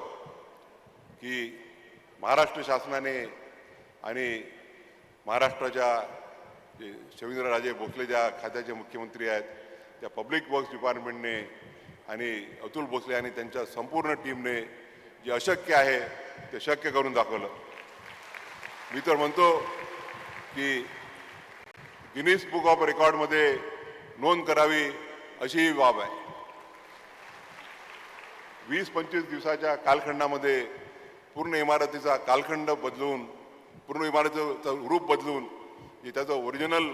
की महाराष्ट्र शासनाने आणि महाराष्ट्राच्या जे शवेंद्रराजे भोसले ज्या खात्याचे मुख्यमंत्री आहेत, त्या पब्लिक वर्क्स डिपार्टमेंटने आणि अतुल भोसले आणि त्यांच्या संपूर्ण टीमने जे अशक्य आहे ते शक्य करून दाखवलं. मी तर म्हणतो की गिनीज बुक ऑफ रेकॉर्डमध्ये नोंद करावी अशी ही बाब आहे. 20-25 दिवसाच्या कालखंडामध्ये पूर्ण इमारतीचा कालखंड बदलून, पूर्ण इमारतीचं रूप बदलून, जे त्याचं ओरिजिनल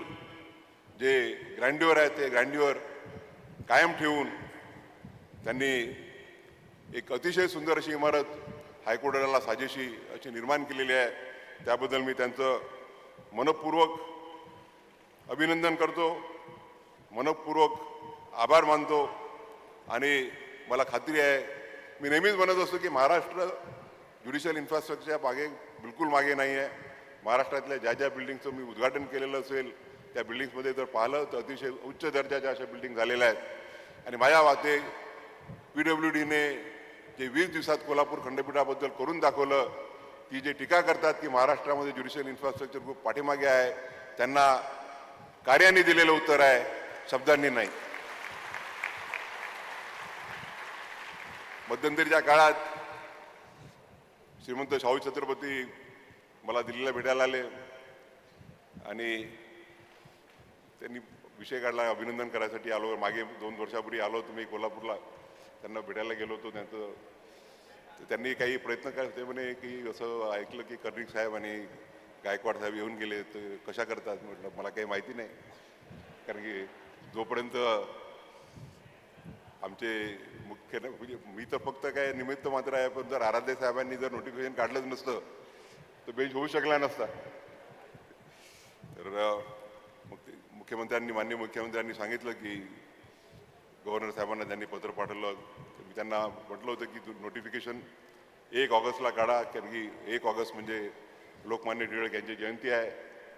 जे ग्रँड्युअर आहे ते ग्रँड्युअर कायम ठेवून त्यांनी एक अतिशय सुंदर अशी इमारत हायकोर्टाला साजेशी अशी निर्माण केलेली आहे. त्याबद्दल मी त्यांचं मनपूर्वक अभिनंदन करतो, मनपूर्वक आभार मानतो. आणि मला खात्री आहे, मी नेहमीच म्हणत असतो की महाराष्ट्र ज्युडिशियल इन्फ्रास्ट्रक्चरच्या मागे बिलकुल मागे नाही आहे. महाराष्ट्रातल्या ज्या बिल्डिंगचं मी उद्घाटन केलेलं असेल त्या बिल्डिंग्समध्ये जर पाहिलं तर अतिशय उच्च दर्जाच्या अशा बिल्डिंग झालेल्या आहेत. आणि माझ्या वाटे PWDने जे 20 दिवसात कोल्हापूर खंडपीठाबद्दल करून दाखवलं, की जे टीका करतात की महाराष्ट्रामध्ये ज्युडिशियल इन्फ्रास्ट्रक्चर खूप पाठीमागे आहे, त्यांना कार्याने दिलेलं उत्तर आहे, शब्दांनी नाही. मध्यंतरीच्या काळात श्रीमंत शाहू छत्रपती मला दिल्लीला भेटायला आले आणि त्यांनी विषय काढला, अभिनंदन करायसाठी आलो. मागे 2 वर्षापूर्वी आलो होतो मी कोल्हापूरला, त्यांना भेटायला गेलो होतो. त्यांनी काही प्रयत्न करते म्हणे की असं ऐकलं की कर्णिक साहेब आणि गायकवाड साहेब येऊन गेले, तर कशा करतात. म्हटलं मला काही माहिती नाही, कारण की जोपर्यंत आमचे मुख्य म्हणजे मी तर फक्त काय निमित्त मात्र आहे, पण जर आराध्य साहेबांनी जर नोटिफिकेशन काढलंच नसतं तर बेंच होऊ शकला नसता. तर मग ते माननीय मुख्यमंत्र्यांनी सांगितलं की गव्हर्नर साहेबांना त्यांनी पत्र पाठवलं. मी त्यांना म्हटलं होतं की नोटिफिकेशन 1 ऑगस्टला काढा, कारण की 1 ऑगस्ट म्हणजे लोकमान्य टिळक यांची जयंती आहे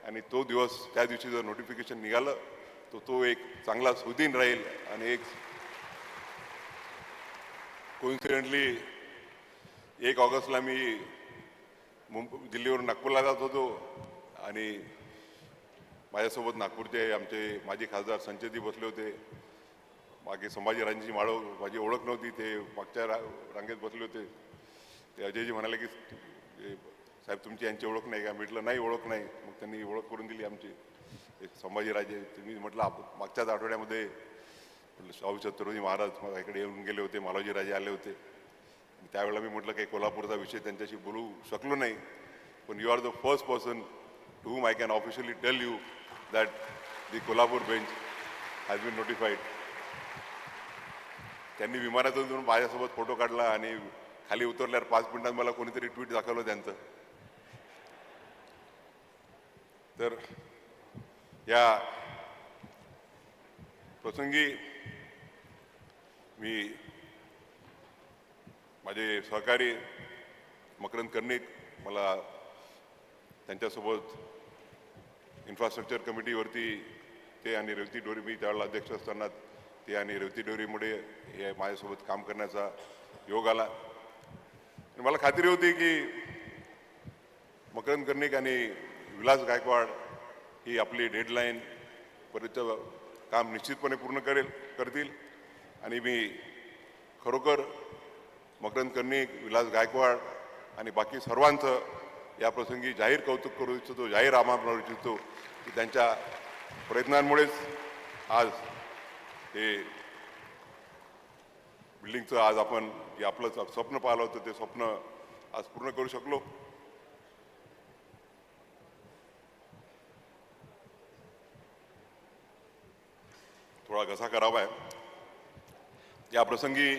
आणि तो दिवस, त्या दिवशी जर नोटिफिकेशन निघालं तर तो एक चांगला सुदिन राहील. आणि एक कोइन्सिडेंटली 1 ऑगस्टला मी दिल्लीवरून नागपूरला जात होतो आणि माझ्यासोबत नागपूरचे आमचे माजी खासदार संजयजी बसले होते. मागे संभाजीराजांची माळव माझी ओळख नव्हती, ते मागच्या रांगेत बसले होते. ते अजयजी म्हणाले की साहेब तुमची यांची ओळख नाही का. म्हटलं नाही, ओळख नाही. मग त्यांनी ओळख करून दिली आमची. एक संभाजीराजे. तुम्ही म्हटलं मागच्याच आठवड्यामध्ये शाहू छत्रपती महाराज माझ्याकडे येऊन गेले होते, मालोजी राजे आले होते. त्यावेळेला मी म्हटलं काही कोल्हापूरचा विषय त्यांच्याशी बोलू शकलो नाही, पण you are the first person to whom I can officially tell you that the Kolhapur bench has been notified. त्यांनी विमानातून येऊन माझ्यासोबत फोटो काढला आणि खाली उतरल्यावर 5 मिनिटांत मला कोणीतरी ट्विट दाखवलं त्यांचं. तर या प्रसंगी मी माझे सहकारी मकरंद कर्णिक, मला त्यांच्यासोबत इन्फ्रास्ट्रक्चर कमिटीवरती ते आणि रेवती डोरी, मी त्यावेळेला अध्यक्ष असताना ते आणि रेवती डोरीमुळे हे माझ्यासोबत काम करण्याचा योग आला. मला खात्री होती की मकरंद कर्णिक आणि विलास गायकवाड ही आपली डेडलाईन पर्यंत काम निश्चितपणे पूर्ण करतील. आणि मी खरोखर मकरंद कर्णिक, विलास गायकवाड आणि बाकी सर्वांचं या प्रसंगी जाहीर कौतुक करू इच्छितो, जाहीर आभार मानू इच्छितो की त्यांच्या प्रयत्नांमुळेच आज हे बिल्डिंगचं आज आपण जे आपलं स्वप्न पाहिलं होतं ते स्वप्न आज पूर्ण करू शकलो. थोडा घसा खराब आहे. या प्रसंगी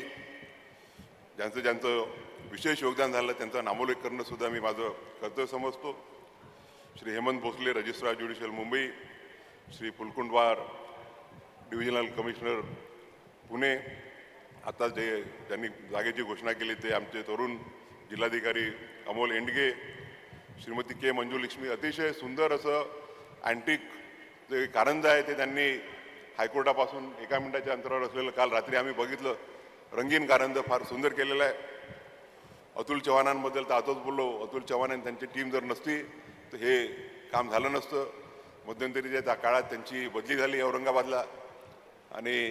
ज्यांचं विशेष योगदान झालं त्यांचा नामोल्लेख करणं सुद्धा मी माझं कर्तव्य समजतो. Shri Hemant Bhosale, registrar judicial Mumbai, Shri Phulkundwar, divisional commissioner Pune, आता ज्यांनी जागेची घोषणा केली ते आमचे तरुण जिल्हाधिकारी अमोल एंडगे, श्रीमती के मंजुलक्ष्मी. अतिशय सुंदर असं अँटिक जे कारंजा आहे ते त्यांनी हायकोर्टापासून 1 मिनिटाच्या अंतरावर असलेलं काल रात्री आम्ही बघितलं. रंगीन कारंज फार सुंदर केलेलं आहे. अतुल चव्हाणांबद्दल तर आताच बोललो. अतुल चव्हाण आणि त्यांची टीम जर नसती तर हे काम झालं नसतं. मध्यंतरीच्या त्या काळात त्यांची बदली झाली औरंगाबादला आणि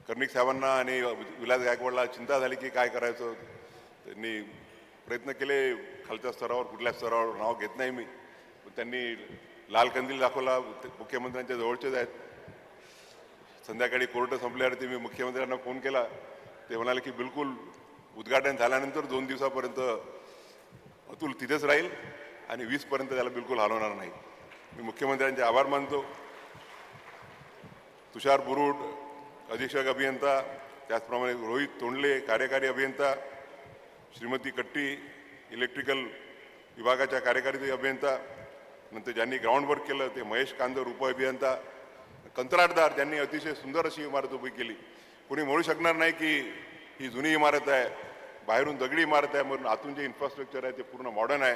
कर्णिक साहेबांना आणि विलास गायकवाडला चिंता झाली की काय करायचं. त्यांनी प्रयत्न केले खालच्या स्तरावर, कुठल्या स्तरावर नाव घेत नाही मी, पण त्यांनी लाल कंदील दाखवला. मुख्यमंत्र्यांच्या जवळचेच आहेत. संध्याकाळी कोर्ट संपल्यावरती मी मुख्यमंत्र्यांना फोन केला. ते म्हणाले की बिलकुल उद्घाटन झाल्यानंतर 2 दिवसापर्यंत अतुल तिथेच राहील आणि 20पर्यंत त्याला बिलकुल हलवणार नाही. मी मुख्यमंत्र्यांचे आभार मानतो. तुषार बुरुड, अधीक्षक अभियंता, त्याचप्रमाणे रोहित तोंडले, कार्यकारी अभियंता, श्रीमती कट्टी, इलेक्ट्रिकल विभागाच्या कार्यकारी अभियंता, नंतर ज्यांनी ग्राउंड वर्क केलं ते महेश कांदर, उपअभियंता, कंत्राटदार ज्यांनी अतिशय सुंदर अशी इमारत उभी केली. कोणी म्हणू शकणार नाही की ही जुनी इमारत आहे, बाहेरून दगडी इमारत आहे, म्हणून आतून जे इन्फ्रास्ट्रक्चर आहे ते पूर्ण मॉडर्न आहे.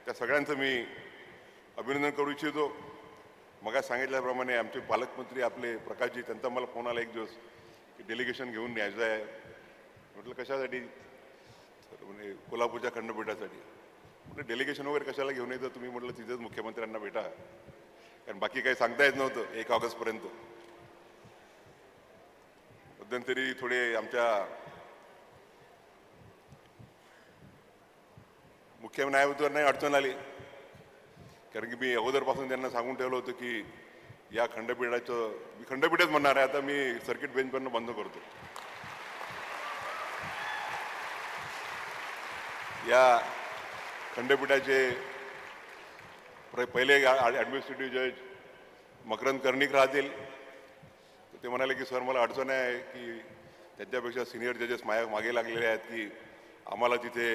त्या सगळ्यांचं मी अभिनंदन करू इच्छितो. मग सांगितल्याप्रमाणे आमचे पालकमंत्री आपले प्रकाशजी, त्यांचा मला फोन आला एक दिवस की डेलिगेशन घेऊन यायचं आहे म्हटलं कशासाठी? तर म्हणजे कोल्हापूरच्या खंडपीठासाठी. म्हटलं डेलिगेशन वगैरे कशाला घेऊन येतं तुम्ही? म्हटलं तिथेच मुख्यमंत्र्यांना भेटा, कारण बाकी काही सांगता येत नव्हतं 1 ऑगस्टपर्यंत. मध्यंतरी थोडे आमच्या मुख्य न्यायमूर्तींना अडचण आली, कारण की मी अगोदरपासून त्यांना सांगून ठेवलं होतं की या खंडपीठाचं, मी खंडपीठच म्हणणार आहे आता, मी सर्किट बेंचवरनं बंद करतो. या खंडपीठाचे पहिले ॲडमिनिस्ट्रेटिव्ह जज मकरंद कर्णिक राहतील. ते म्हणाले की सर मला अडचण आहे की त्यांच्यापेक्षा सिनियर जजेस मागे लागलेले आहेत की आम्हाला तिथे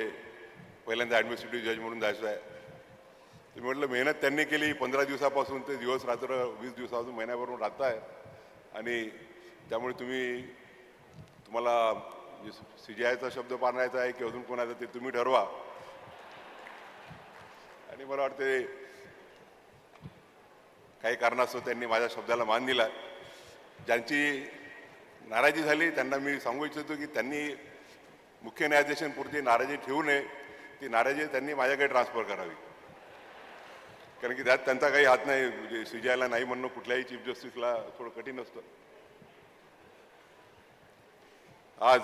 पहिल्यांदा ॲडमिनिस्ट्रेटिव्ह जज म्हणून जायचं आहे. ते म्हटलं मेहनत त्यांनी केली 15 दिवसापासून, ते दिवस रात्र 20 दिवसापासून महिन्याभरून राहत आहे, आणि त्यामुळे तुम्हाला CJIचा शब्द पाळायचा आहे की अजून कोणाचा ते तुम्ही ठरवा. आणि मला वाटते काही कारणास्तव त्यांनी माझ्या शब्दाला मान दिला. ज्यांची नाराजी झाली त्यांना मी सांगू इच्छितो की त्यांनी मुख्य न्यायाधीशांपुरती नाराजी ठेवू नये. ती नाराजी त्यांनी माझ्याकडे ट्रान्सफर करावी, कारण की त्यात त्यांचा काही हात नाही. म्हणजे CJIला नाही म्हणणं कुठल्याही चीफ जस्टिसला थोडं कठीण असतं. आज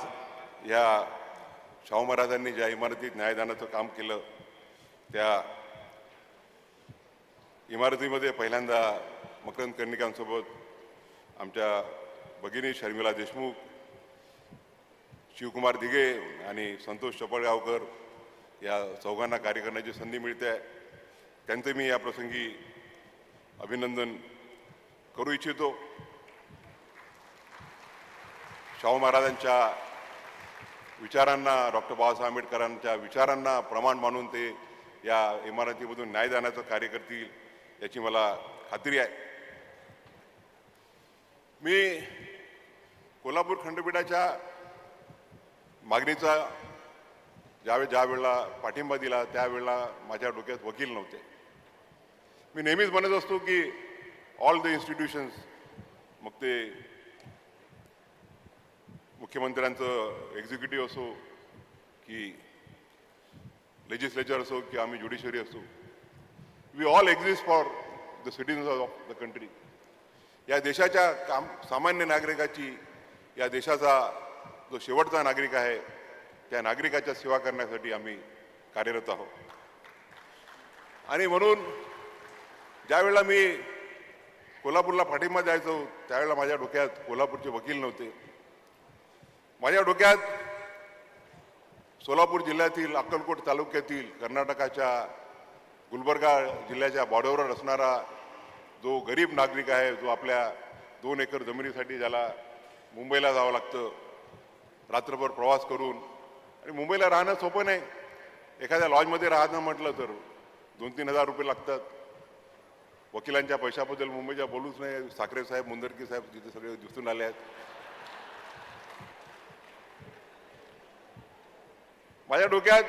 या शाहू महाराजांनी ज्या इमारतीत न्यायदानाचं काम केलं, त्या इमारतीमध्ये पहिल्यांदा मकरंद कर्णिकांसोबत आमच्या भगिनी शर्मिला देशमुख, शिवकुमार दिघे आणि संतोष चपळगावकर या चौघांना कार्य करण्याची संधी मिळते आहे. त्यांचे मी या प्रसंगी अभिनंदन करू इच्छितो. शाहू महाराजांच्या विचारांना, डॉक्टर बाबासाहेब आंबेडकरांच्या विचारांना प्रमाण मानून ते या इमारतीमधून न्यायदानाचं कार्य करतील याची मला खात्री आहे. मी कोल्हापूर खंडपीठाच्या मागणीचा ज्या वेळेला पाठिंबा दिला त्यावेळेला माझ्या डोक्यात वकील नव्हते. मी नेहमीच म्हणत असतो की ऑल द इन्स्टिट्यूशन्स, मग ते मुख्यमंत्र्यांचं एक्झिक्युटिव्ह असो की लेजिस्लेचर असो की आम्ही ज्युडिशरी असो, we all exist for the citizens of the country. या देशाच्या सामान्य नागरिकाची, या देशाचा जो शेवटचा नागरिक आहे त्या नागरिकाच्या सेवा करण्यासाठी आम्ही कार्यरत आहोत. आणि म्हणून ज्यावेळेला मी कोल्हापूरला पाठिंबा द्यायचो त्यावेळेला माझ्या डोक्यात कोल्हापूरचे वकील नव्हते. माझ्या डोक्यात सोलापूर जिल्ह्यातील, अक्कलकोट तालुक्यातील, कर्नाटकाच्या गुलबर्गा जिल्ह्याच्या बॉर्डरवर असणारा जो गरीब नागरिक आहे, जो आपल्या 2 एकर जमिनीसाठी ज्याला मुंबईला जावं लागतं रात्रभर प्रवास करून, आणि मुंबईला राहणं सोपं नाही. एखाद्या लॉजमध्ये राहणं म्हटलं तर 2-3 हजार रुपये लागतात. वकिलांच्या पैशाबद्दल मुंबईच्या बोलूच नाही. साखरे साहेब, मुंदरकी साहेब तिथे सगळे दिसून आले आहेत. माझ्या डोक्यात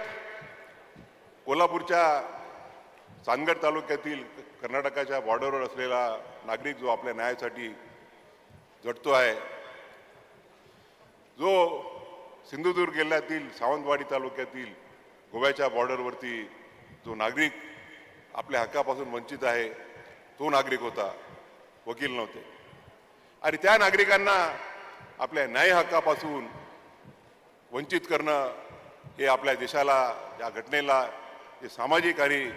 कोल्हापूरच्या चांदगड तालुक्यातील कर्नाटकाच्या बॉर्डरवर असलेला नागरिक जो आपल्या न्यायासाठी झटतो आहे, जो सिंधुदुर्ग जिल्ह्यातील सावंतवाडी तालुक्यातील गोव्याच्या बॉर्डरवरती जो नागरिक आपल्या हक्कापासून वंचित आहे, तो नागरिक होता, वकील नव्हते. आणि त्या नागरिकांना आपल्या न्याय हक्कापासून वंचित करणं हे आपल्या देशाला, या घटनेला, जे सामाजिक आणि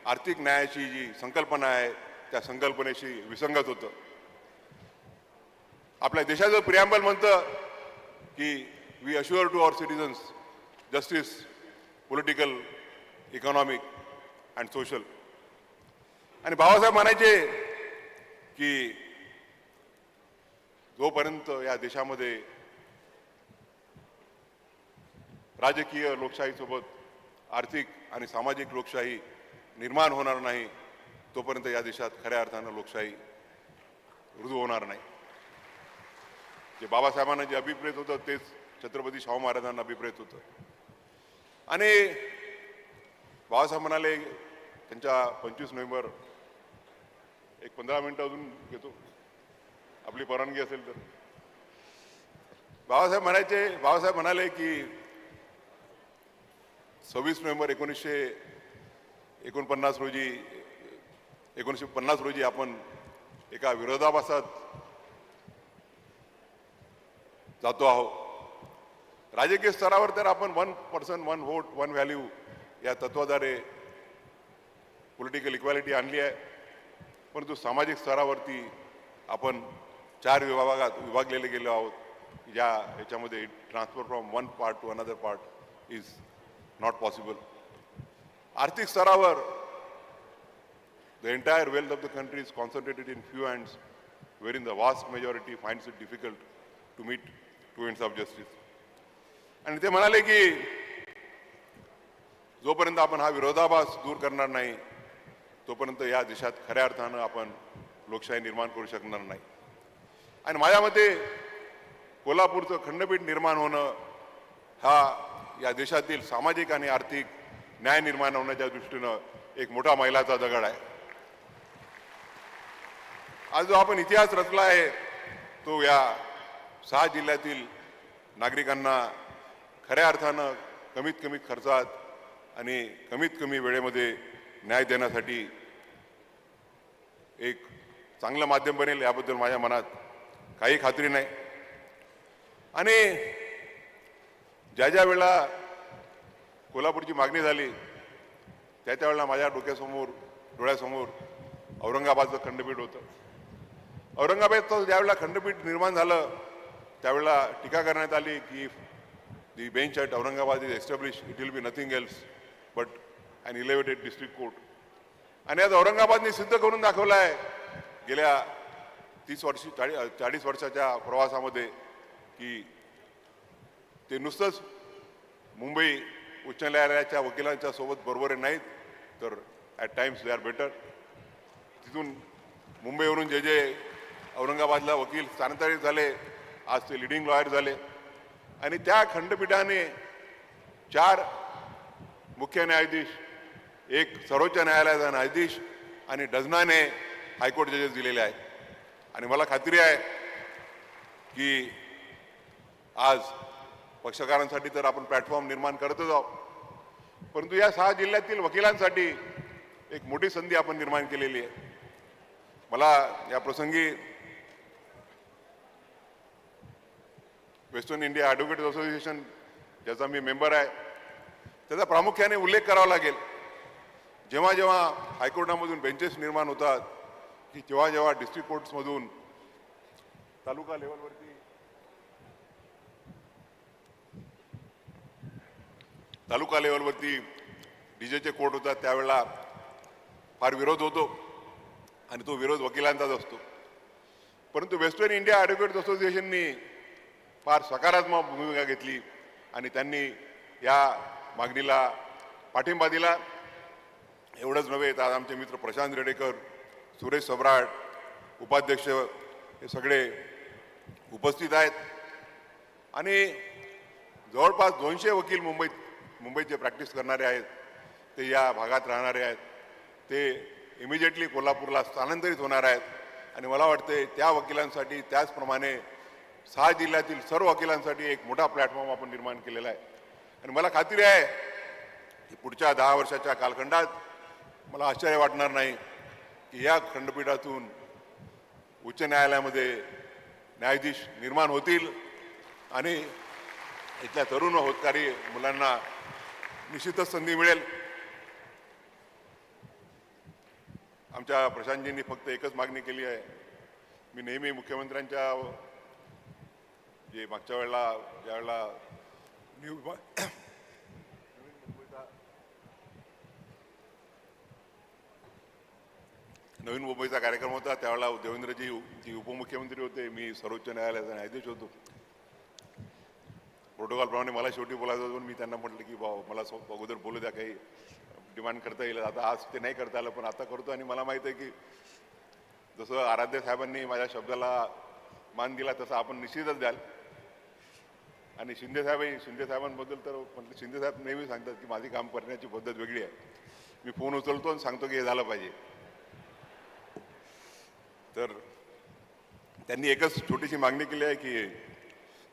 आर्थिक न्यायाची जी संकल्पना आहे त्या संकल्पनेशी विसंगत होतं. आपल्या देशाचं प्रिॲम्बल म्हणतं की we assure to our citizens justice, political, economic and social. आणि बाबासाहेब म्हणायचे की जोपर्यंत या देशामध्ये राजकीय लोकशाहीसोबत आर्थिक आणि सामाजिक लोकशाही निर्माण होणार नाही, तोपर्यंत या देशात खऱ्या अर्थानं लोकशाही रुजू होणार नाही. जे बाबासाहेबांना जे अभिप्रेत होतं तेच छत्रपती शाहू महाराजांना अभिप्रेत होतं. आणि बाबासाहेब म्हणाले, त्यांच्या 25 नोव्हेंबर, एक 15 मिनिटं अजून घेतो आपली परवानगी असेल तर. बाबासाहेब म्हणाले की 26 नोव्हेंबर 1950 रोजी आपण एका विरोधाभासात जातो आहोत। राजकीय स्तरावर तर आपण 1 पर्सन 1 व्होट 1 व्हॅल्यू या तत्वाद्वारे पॉलिटिकल इक्वॅलिटी आणली आहे, परंतु सामाजिक स्तरावरती आपण 4 विभागात विभागलेले गेलो आहोत। याच्यामध्ये transfer from one part two another part is not possible. आर्थिक स्तरावर the entire wealth of the country is concentrated in few hands, wherein the vast majority finds it difficult to meet two ends of justice. आणि ते म्हणाले की जोपर्यंत आपण हा विरोधाभास दूर करणार नाही तोपर्यंत या देशात खऱ्या अर्थानं आपण लोकशाही निर्माण करू शकणार नाही। आणि माझ्या मते कोल्हापूरचं खंडपीठ निर्माण होणं हा या देशातील सामाजिक आणि आर्थिक न्याय निर्माण होण्याच्या दृष्टीनं एक मोठा मैलाचा दगड आहे। आज जो आपण इतिहास रचला आहे तो या 6 जिल्ह्यातील नागरिकांना खऱ्या अर्थानं कमीत कमी खर्चात आणि कमीत कमी वेळेमध्ये न्याय देण्यासाठी एक चांगलं माध्यम बनेल याबद्दल माझ्या मनात काही खात्री नाही। आणि ज्या वेळेला कोल्हापूरची मागणी झाली त्या वेळेला माझ्या डोळ्यासमोर औरंगाबादचं खंडपीठ होतं। औरंगाबादचं ज्यावेळेला खंडपीठ निर्माण झालं त्यावेळेला टीका करण्यात आली की the bench at Aurangabad is establish, it will be nothing else but an elevated district court. आणि आज औरंगाबादने सिद्ध करून दाखवलं आहे गेल्या 40 वर्षाच्या प्रवासामध्ये की ते नुसतंच मुंबई उच्च न्यायालयाच्या वकिलांच्या सोबत बरोबर नाहीत तर at times they are better. तिथून मुंबईवरून जे औरंगाबादला वकील स्थानांतरित झाले आज ते लिडिंग लॉयर झाले। आणि त्या खंडपीठाने 4 मुख्य न्यायाधीश, 1 सर्वोच्च न्यायालयाचा न्यायाधीश आणि डझनाने हायकोर्ट जजेस दिलेले आहेत। आणि मला खात्री आहे की आज पक्षकारांसाठी तर आपण प्लॅटफॉर्म निर्माण करतच आहोत, परंतु या 6 जिल्ह्यातील वकिलांसाठी एक मोठी संधी आपण निर्माण केलेली आहे। मला या प्रसंगी वेस्टर्न इंडिया ॲडव्होकेट असोसिएशन ज्याचा मी मेंबर आहे त्याचा प्रामुख्याने उल्लेख करावा लागेल। जेव्हा जेव्हा हायकोर्टामधून बेंचेस निर्माण होतात की जेव्हा डिस्ट्रिक्ट कोर्ट्समधून तालुका लेवलवरती डीजेचे कोर्ट होतात त्यावेळेला फार विरोध होतो आणि तो विरोध वकिलांचाच असतो। परंतु वेस्टर्न इंडिया ॲडव्होकेट असोसिएशननी फार सकारात्मक भूमिका घेतली आणि त्यांनी या मागणीला पाठिंबा दिला। एवढंच नव्हे तर आमचे मित्र प्रशांत रेडेकर, सुरेश सम्राट, उपाध्यक्ष हे सगळे उपस्थित आहेत। आणि जवळपास 200 वकील मुंबईचे प्रॅक्टिस करणारे आहेत, ते या भागात राहणारे आहेत, ते इमिजिएटली कोल्हापूरला स्थानांतरित होणार आहेत। आणि मला वाटते त्या वकिलांसाठी त्याचप्रमाणे 6 जिल्ह्यातील सर्व वकिलांसाठी एक मोठा प्लॅटफॉर्म आपण निर्माण केलेला आहे। आणि मला खात्री आहे की पुढच्या 10 वर्षाच्या कालखंडात मला आश्चर्य वाटणार नाही की या खंडपीठातून उच्च न्यायालयामध्ये न्यायाधीश निर्माण होतील आणि इथल्या तरुण होतकारी मुलांना निश्चितच संधी मिळेल। आमच्या प्रशांतजींनी फक्त एकच मागणी केली आहे। मी नेहमी मुख्यमंत्र्यांच्या जे मागच्या वेळेला ज्यावेळेला नवीन मुंबईचा कार्यक्रम होता त्यावेळेला देवेंद्रजी जी उपमुख्यमंत्री होते, मी सर्वोच्च न्यायालयाचा न्यायाधीश होतो। प्रोटोकॉलप्रमाणे मला शेवटी बोलायचं होतं, मी त्यांना म्हटलं की मला अगोदर बोलू द्या, काही डिमांड करता येईल। आता आज ते नाही करता आलं पण आता करतो। आणि मला माहीत आहे की जसं आराध्य साहेबांनी माझ्या शब्दाला मान दिला तसं आपण निश्चितच द्याल। आणि शिंदे साहेबांबद्दल तर म्हटलं, शिंदे साहेब नेहमी सांगतात की माझी काम करण्याची पद्धत वेगळी आहे, मी फोन उचलतो आणि सांगतो की हे झालं पाहिजे। तर त्यांनी एकच छोटीशी मागणी केली आहे की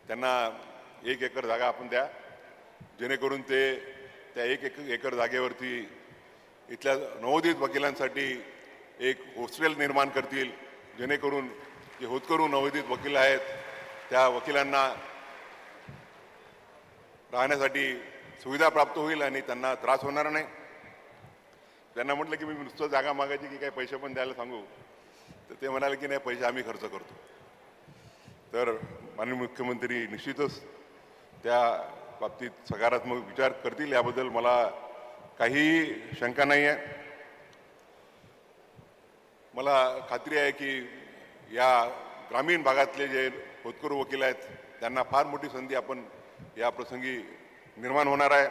त्यांना 1 एकर जागा आपण द्या, जेणेकरून ते त्या 1 एकर जागेवरती इथल्या नवोदित वकिलांसाठी एक हॉस्टेल निर्माण करतील, जेणेकरून जे होतकरू नवोदित वकील आहेत त्या वकिलांना राहण्यासाठी सुविधा प्राप्त होईल आणि त्यांना त्रास होणार नाही. त्यांना म्हटलं की मी नुसतं जागा मागायची की काही पैसे पण द्यायला सांगू, तर ते म्हणाले की नाही, पैसे आम्ही खर्च करतो. तर माननीय मुख्यमंत्री निश्चितच त्या बाबतीत सकारात्मक विचार करतील याबद्दल मला काहीही शंका नाही आहे. मला खात्री आहे की या ग्रामीण भागातले जे होतकरू वकील आहेत त्यांना फार मोठी संधी आपण या प्रसंगी निर्माण होणार आहे.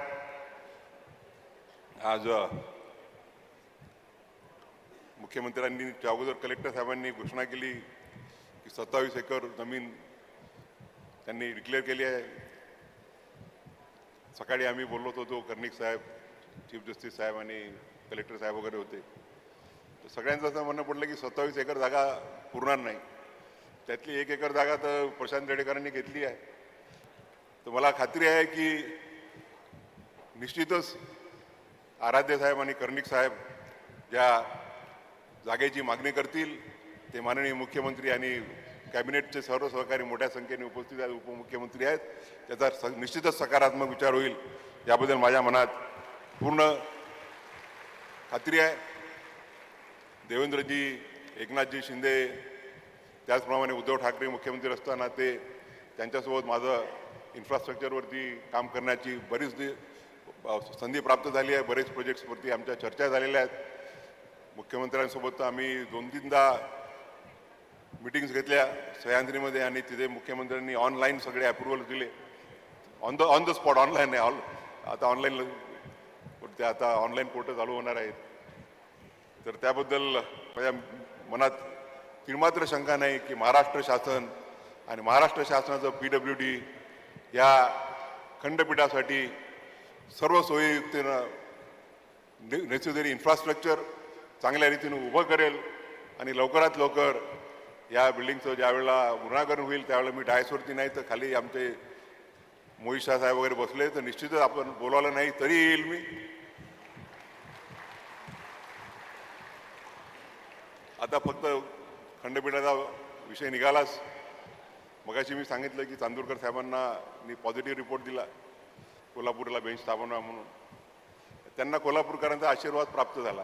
आज मुख्यमंत्र्यांनी अगोदर कलेक्टर साहेबांनी घोषणा केली की 27 एकर जमीन त्यांनी डिक्लेअर केली आहे. सकाळी आम्ही बोललो होतो, कर्णिक साहेब, चीफ जस्टिस साहेब आणि कलेक्टर साहेब वगैरे होते. तर सगळ्यांचं असं म्हणणं पडलं की 27 एकर जागा पुरणार नाही. त्यातली 1 एकर जागा तर प्रशांत रेडेकरांनी घेतली आहे. तर मला खात्री आहे की निश्चितच आराध्य साहेब आणि कर्णिक साहेब ज्या जागेची मागणी करतील ते माननीय मुख्यमंत्री आणि कॅबिनेटचे सर्व सहकारी मोठ्या संख्येने उपस्थित आहेत, उपमुख्यमंत्री आहेत, त्याचा निश्चितच सकारात्मक विचार होईल याबद्दल माझ्या मनात पूर्ण खात्री आहे. देवेंद्रजी, एकनाथजी शिंदे, त्याचप्रमाणे उद्धव ठाकरे मुख्यमंत्री असताना ते त्यांच्यासोबत माझं इन्फ्रास्ट्रक्चरवरती काम करण्याची बरीच संधी प्राप्त झाली आहे. बरेच प्रोजेक्ट्सवरती आमच्या चर्चा झालेल्या आहेत. मुख्यमंत्र्यांसोबत आम्ही 2-3दा मीटिंग्स घेतल्या सह्याद्रीमध्ये आणि तिथे मुख्यमंत्र्यांनी ऑनलाईन सगळे अप्रुव्हल दिले. ऑन द स्पॉट, ऑनलाईन नाही, आता ऑनलाईन, ते आता ऑनलाईन पोर्टल चालू होणार आहेत. तर त्याबद्दल माझ्या मनात तिळमात्र शंका नाही की महाराष्ट्र शासन आणि महाराष्ट्र शासनाचं PWD या खंडपीठासाठी सर्व सोयीयुक्तीनं नेसेसरी इन्फ्रास्ट्रक्चर चांगल्या रीतीनं उभं करेल आणि लवकरात लवकर या बिल्डिंगचं ज्यावेळेला गुन्हाकरण होईल त्यावेळेला मी डायसवरती नाही तर खाली आमचे मोहित शाह साहेब वगैरे बसले तर निश्चितच आपण बोलावलं नाही तरी येईल मी. आता फक्त खंडपीठाचा विषय निघालाच. मगाशी मी सांगितलं की चांदूरकर साहेबांना मी पॉझिटिव्ह रिपोर्ट दिला कोल्हापूरला बेंच स्थापना म्हणून. त्यांना कोल्हापूरकरांचा आशीर्वाद प्राप्त झाला.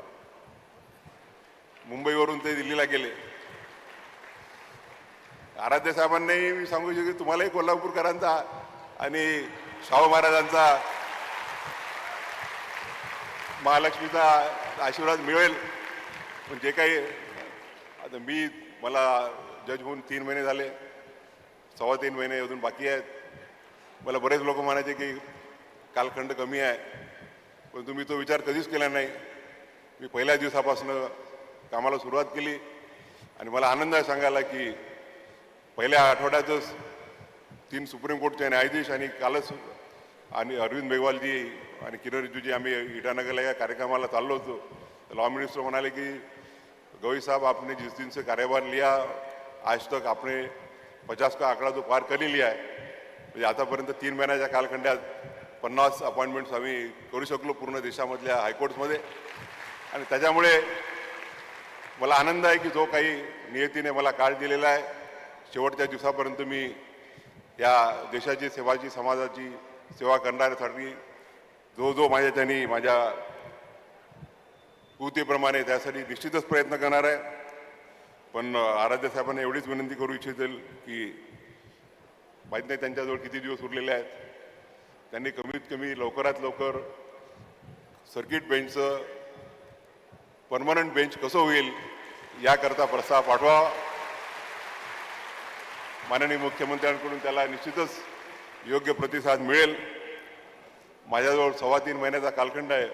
मुंबईवरून ते दिल्लीला गेले. आराध्य साहेबांनाही मी सांगू इच्छितो की तुम्हालाही कोल्हापूरकरांचा आणि शाहू महाराजांचा महालक्ष्मीचा आशीर्वाद मिळेल. पण जे काही आता मला जज होऊन 3 महिने झाले, 3.25 महिने अजून बाकी आहेत. मला बरेच लोक म्हणायचे की कालखंड कमी आहे, पण तुम्ही तो विचार कधीच केला नाही. मी पहिल्या दिवसापासून कामाला सुरुवात केली आणि मला आनंद आहे सांगायला की पहिल्या आठवड्यातच 3 सुप्रीम कोर्टचे न्यायाधीश आणि कालच आणि अरविंद मेघवालजी आणि किरण रिजिजूजी आम्ही इटानगरला या कार्यक्रमाला चाललो होतो. तर लॉ मिनिस्टर म्हणाले की गवई साहब आपने जिस दिन से कार्यभार लिया आज तक आपने 50 का आकडा जो पार कर लिया आहे. म्हणजे आतापर्यंत 3 महिन्याच्या कालखंडात 50 अपॉइंटमेंट्स आम्ही करू शकलो पूर्ण देशामधल्या हायकोर्ट्समध्ये. आणि त्याच्यामुळे मला आनंद आहे की जो काही नियतीने मला काळ दिलेला आहे शेवटच्या दिवसापर्यंत मी या देशाची सेवाची समाजाची सेवा करण्यासाठी जो माझ्याच्यानी माझ्या कृतीप्रमाणे त्यासाठी निश्चितच प्रयत्न करणार आहे. पण आराध्य साहेबांना एवढीच विनंती करू इच्छितील की माहीत नाही त्यांच्याजवळ किती दिवस उरलेले आहेत, त्यांनी कमीत कमी लवकरात लवकर सर्किट बेंचचं परमनंट बेंच कसं होईल याकरता प्रस्ताव पाठवा. माननीय मुख्यमंत्र्यांकडून त्याला निश्चितच योग्य प्रतिसाद मिळेल. माझ्याजवळ 3.25 महिन्याचा कालखंड आहे,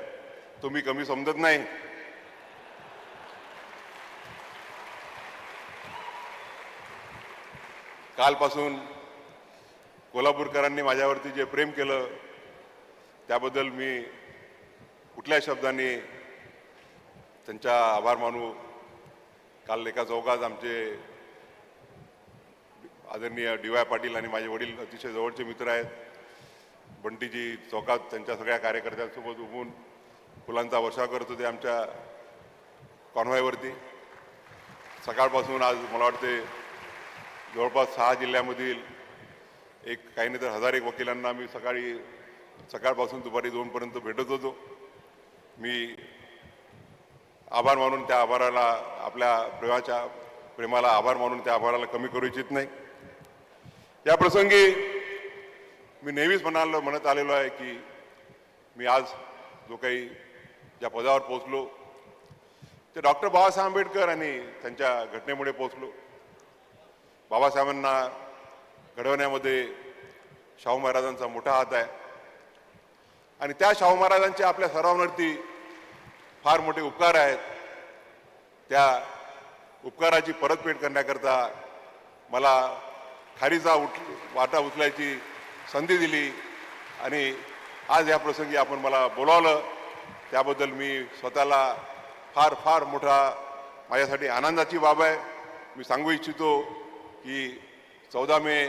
तो मी कमी समजत नाही. कालपासून कोल्हापूरकरांनी माझ्यावरती जे प्रेम केलं त्याबद्दल मी कुठल्या शब्दांनी त्यांचा आभार मानू. काल एका चौकात आमचे आदरणीय डी.वाय. पाटील आणि माझे वडील अतिशय जवळचे मित्र आहेत. बंटीजी चौकात त्यांच्या सगळ्या कार्यकर्त्यांसोबत उभून फुलांचा वर्षाव करत होते आमच्या कॉन्व्हॉयवरती. सकाळपासून आज मला वाटते जवळपास 6 जिल्ह्यामधील काही नाही तर 1000 वकिलांना मी सकाळपासून दुपारी 2 पर्यंत भेटत होतो. मी आभार मानून त्या आभाराला, आपल्या प्रेमाला आभार मानून त्या आभाराला कमी करू इच्छित नाही. या प्रसंगी मी नेहमीच म्हणत आलेलो आहे की मी आज जो काही ज्या पदावर पोहोचलो ते डॉक्टर बाबासाहेब आंबेडकर आणि त्यांच्या घटनेमुळे पोहोचलो. बाबासाहेबांना घडवण्यामध्ये शाहू महाराजांचा मोठा हात आहे आणि त्या शाहू महाराजांचे आपल्या सर्वांवरती फार मोठे उपकार आहेत. त्या उपकाराची परतफेड करण्याकरता मला खारीचा वाटा उचलायची संधी दिली आणि आज या प्रसंगी आपण मला बोलावलं, त्याबद्दल मी स्वतःला फार फार मोठा माझ्यासाठी आनंदाची बाब आहे. मी सांगू इच्छितो की 14 मे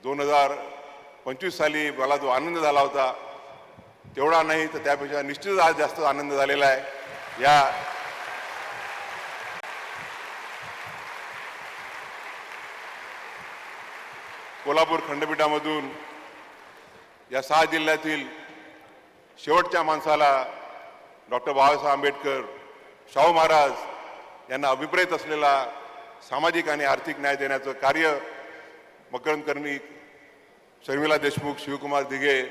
2025 साली मला जो आनंद झाला होता तेवढा नाही तर त्यापेक्षा निश्चितच आज जास्त आनंद झालेला आहे. या कोल्हापूर खंडपीठामधून या 6 जिल्ह्यातील शेवटच्या माणसाला डॉक्टर बाबासाहेब आंबेडकर, शाहू महाराज यांना अभिप्रेत असलेला सामाजिक आणि आर्थिक न्याय देण्याचं कार्य मकरंद कर्णिक, शर्मिला देशमुख, शिवकुमार दिघे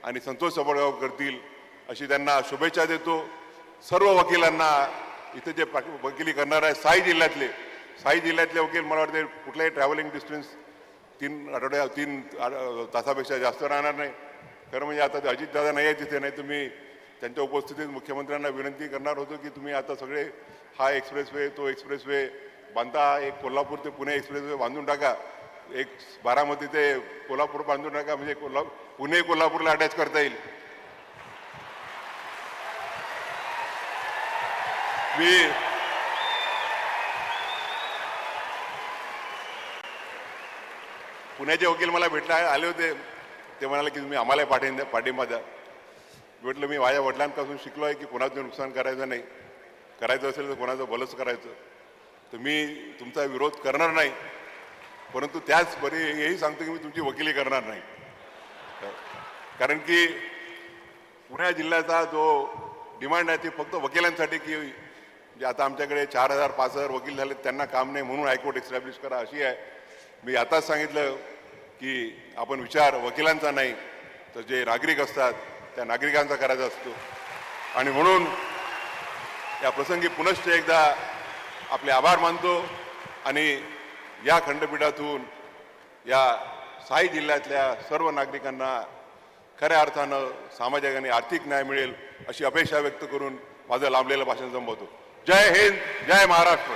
आणि संतोष सबळगाव करतील अशी त्यांना शुभेच्छा देतो. सर्व वकिलांना इथे जे वकिली करणार आहे 6 जिल्ह्यातले वकील मला वाटते कुठल्याही ट्रॅव्हलिंग डिस्टन्स 3 तासापेक्षा जास्त राहणार नाही. खरं म्हणजे आता अजितदादा नाही आहे तिथे, नाही तुम्ही त्यांच्या उपस्थितीत मुख्यमंत्र्यांना विनंती करणार होतो की तुम्ही आता सगळे हा एक्सप्रेसवे तो एक्सप्रेसवे बांधता, एक कोल्हापूर ते पुणे एक्सप्रेसवे बांधून टाका, एक बारामती ते कोल्हापूर बांधून टाका, म्हणजे पुणे कोल्हापूरला अटॅच करता येईल. मी पुण्याचे वकील मला आले होते, ते म्हणाले की तुम्ही आम्हाला पाठिंबा द्या. म्हटलं मी माझ्या वडिलांपासून शिकलो आहे की कोणाचं नुकसान करायचं नाही, करायचं असेल तर कोणाचं भलंच करायचं. तर मी तुमचा विरोध करणार नाही, परंतु त्याच बरी हेही सांगतो की मी तुमची वकिली करणार नाही. कारण की पुणे जिल्ह्याचा जो डिमांड आहे ती फक्त वकिलांसाठी की जे आता आमच्याकडे 4000-5000 वकील झाले त्यांना काम नाही म्हणून हायकोर्ट एस्टॅब्लिश करा अशी आहे. मी आताच सांगितलं की आपण विचार वकिलांचा नाही तर जे नागरिक असतात त्या नागरिकांचा करायचा असतो. आणि म्हणून या प्रसंगी पुनश्च एकदा आपले आभार मानतो आणि या खंडपीठातून या 6 जिल्ह्यातल्या सर्व नागरिकांना खऱ्या अर्थानं सामाजिक आणि आर्थिक न्याय मिळेल अशी अपेक्षा व्यक्त करून माझं लांबलेलं भाषण संपवतो. जय हिंद, जय महाराष्ट्र.